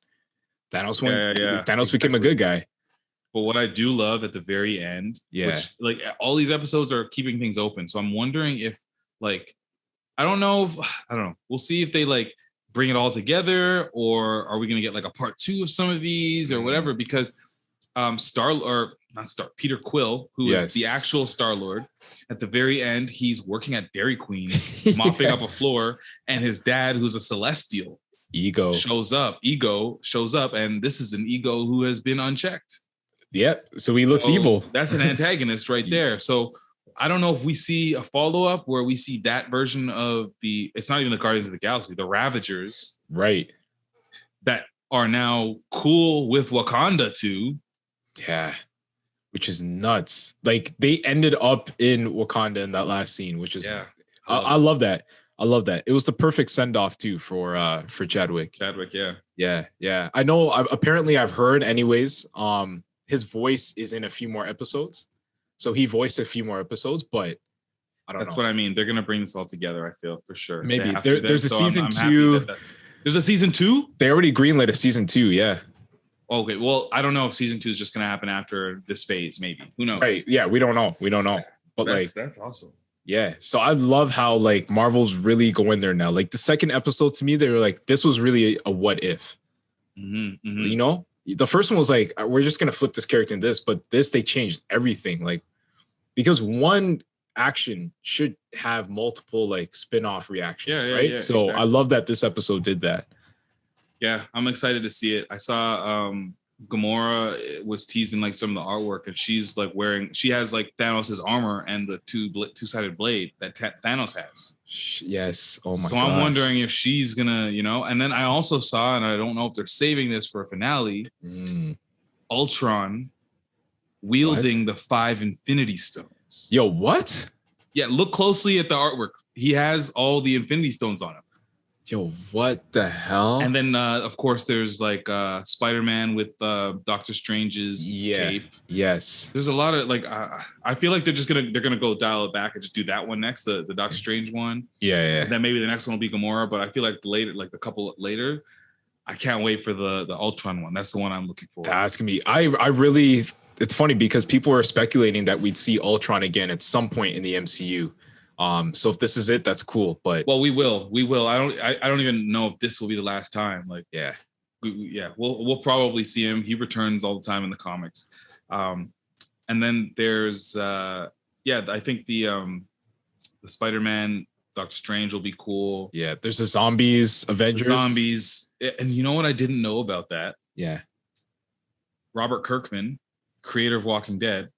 Thanos became a good guy. But what I do love at the very end, which like all these episodes are keeping things open. So I'm wondering if like, I don't know. We'll see if they like bring it all together, or are we going to get like a part 2 of some of these or whatever? Because Peter Quill, who is the actual Star-Lord, at the very end, he's working at Dairy Queen, mopping up a floor, and his dad, who's a Celestial, Ego shows up, and this is an Ego who has been unchecked. Yep. So he looks evil. That's an antagonist right there. So I don't know if we see a follow-up where we see that version of it's not even the Guardians of the Galaxy, the Ravagers. Right. That are now cool with Wakanda too. Yeah. Which is nuts. Like they ended up in Wakanda in that last scene, which is, I love that. I love that. It was the perfect send-off too for Chadwick. Yeah. I know. Apparently I've heard anyways, his voice is in a few more episodes. So he voiced a few more episodes, but I don't know. That's what I mean. They're going to bring this all together, I feel, for sure. Maybe. There's a season 2. There's a season 2? They already greenlit a season 2, yeah. Okay, well, I don't know if season 2 is just going to happen after this phase, maybe. Who knows? Right, yeah, we don't know. But that's awesome. Yeah, so I love how like Marvel's really going there now. Like the second episode, to me, they were like, this was really a what if. You know? The first one was like, we're just going to flip this character in this, but this, they changed everything. Like, because one action should have multiple like spin-off reactions, right? Yeah, so exactly. I love that this episode did that. Yeah, I'm excited to see it. I saw Gamora was teasing like some of the artwork, and she's like she has like Thanos's armor and the two-sided blade that Thanos has. Yes. Oh my god. So I'm wondering if she's gonna, and then I also saw, and I don't know if they're saving this for a finale, Ultron wielding the 5 Infinity Stones. Yo, what? Yeah, look closely at the artwork. He has all the Infinity Stones on him. Yo, what the hell? And then, of course, there's like Spider-Man with Doctor Strange's tape. Yes. There's a lot of like, I feel like they're gonna go dial it back and just do that one next, the Doctor Strange one. Yeah. And then maybe the next one will be Gamora, but I feel like the couple later, I can't wait for the Ultron one. That's the one I'm looking for. That's gonna be. I really. It's funny because people were speculating that we'd see Ultron again at some point in the MCU. So if this is it, that's cool. But we will. I don't even know if this will be the last time. Like, we'll probably see him. He returns all the time in the comics. And then there's I think the Spider-Man, Doctor Strange will be cool. Yeah, there's the Zombies, Avengers. Zombies. And you know what I didn't know about that? Yeah. Robert Kirkman, creator of Walking Dead,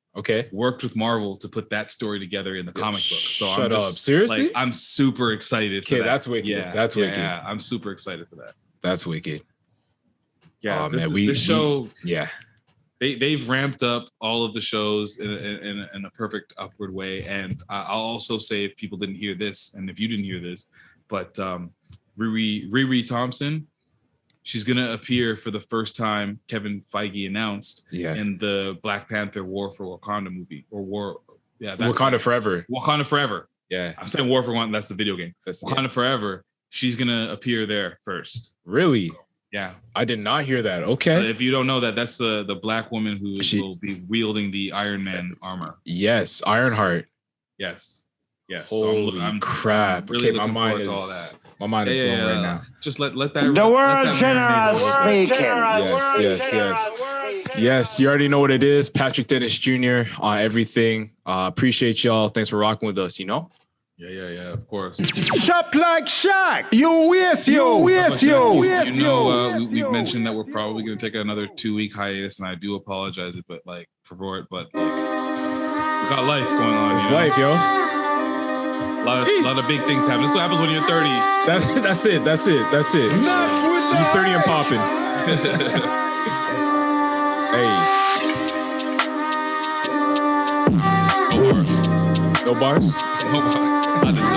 worked with Marvel to put that story together in the comic book. So Shut up. Seriously? Like, I'm super excited for that. That's wicked. Yeah, that's wicked. Yeah, I'm super excited for that. That's wicked. Yeah, this show. Yeah. they've ramped up all of the shows in a perfect upward way. And I'll also say, if people didn't hear this, and if you didn't hear this, but Riri Thompson, she's gonna appear for the first time. Kevin Feige announced in the Black Panther War for Wakanda movie, or War, Wakanda Forever. Wakanda Forever. Yeah, I'm saying War for Wakanda. That's the video game. That's Wakanda Forever. She's gonna appear there first. Really? So, yeah, I did not hear that. Okay. If you don't know that, that's the black woman who will be wielding the Iron Man armor. Yes, Ironheart. Yes. Holy crap! Really okay, my mind is all that. My mind is blown right now. Just let that. The world general speaking. Yes. You already know what it is. Patrick Dennis Jr. on everything. Appreciate y'all. Thanks for rocking with us. Yeah. Of course. Shop like Shaq. You waste you. You know, we've mentioned that we're probably going to take another 2-week hiatus, and I do apologize, but we got life going on. It's life, yo. A lot of big things happen. This is what happens when you're 30. That's it. You 30 and popping. Hey. No bars. No bars? Not this time.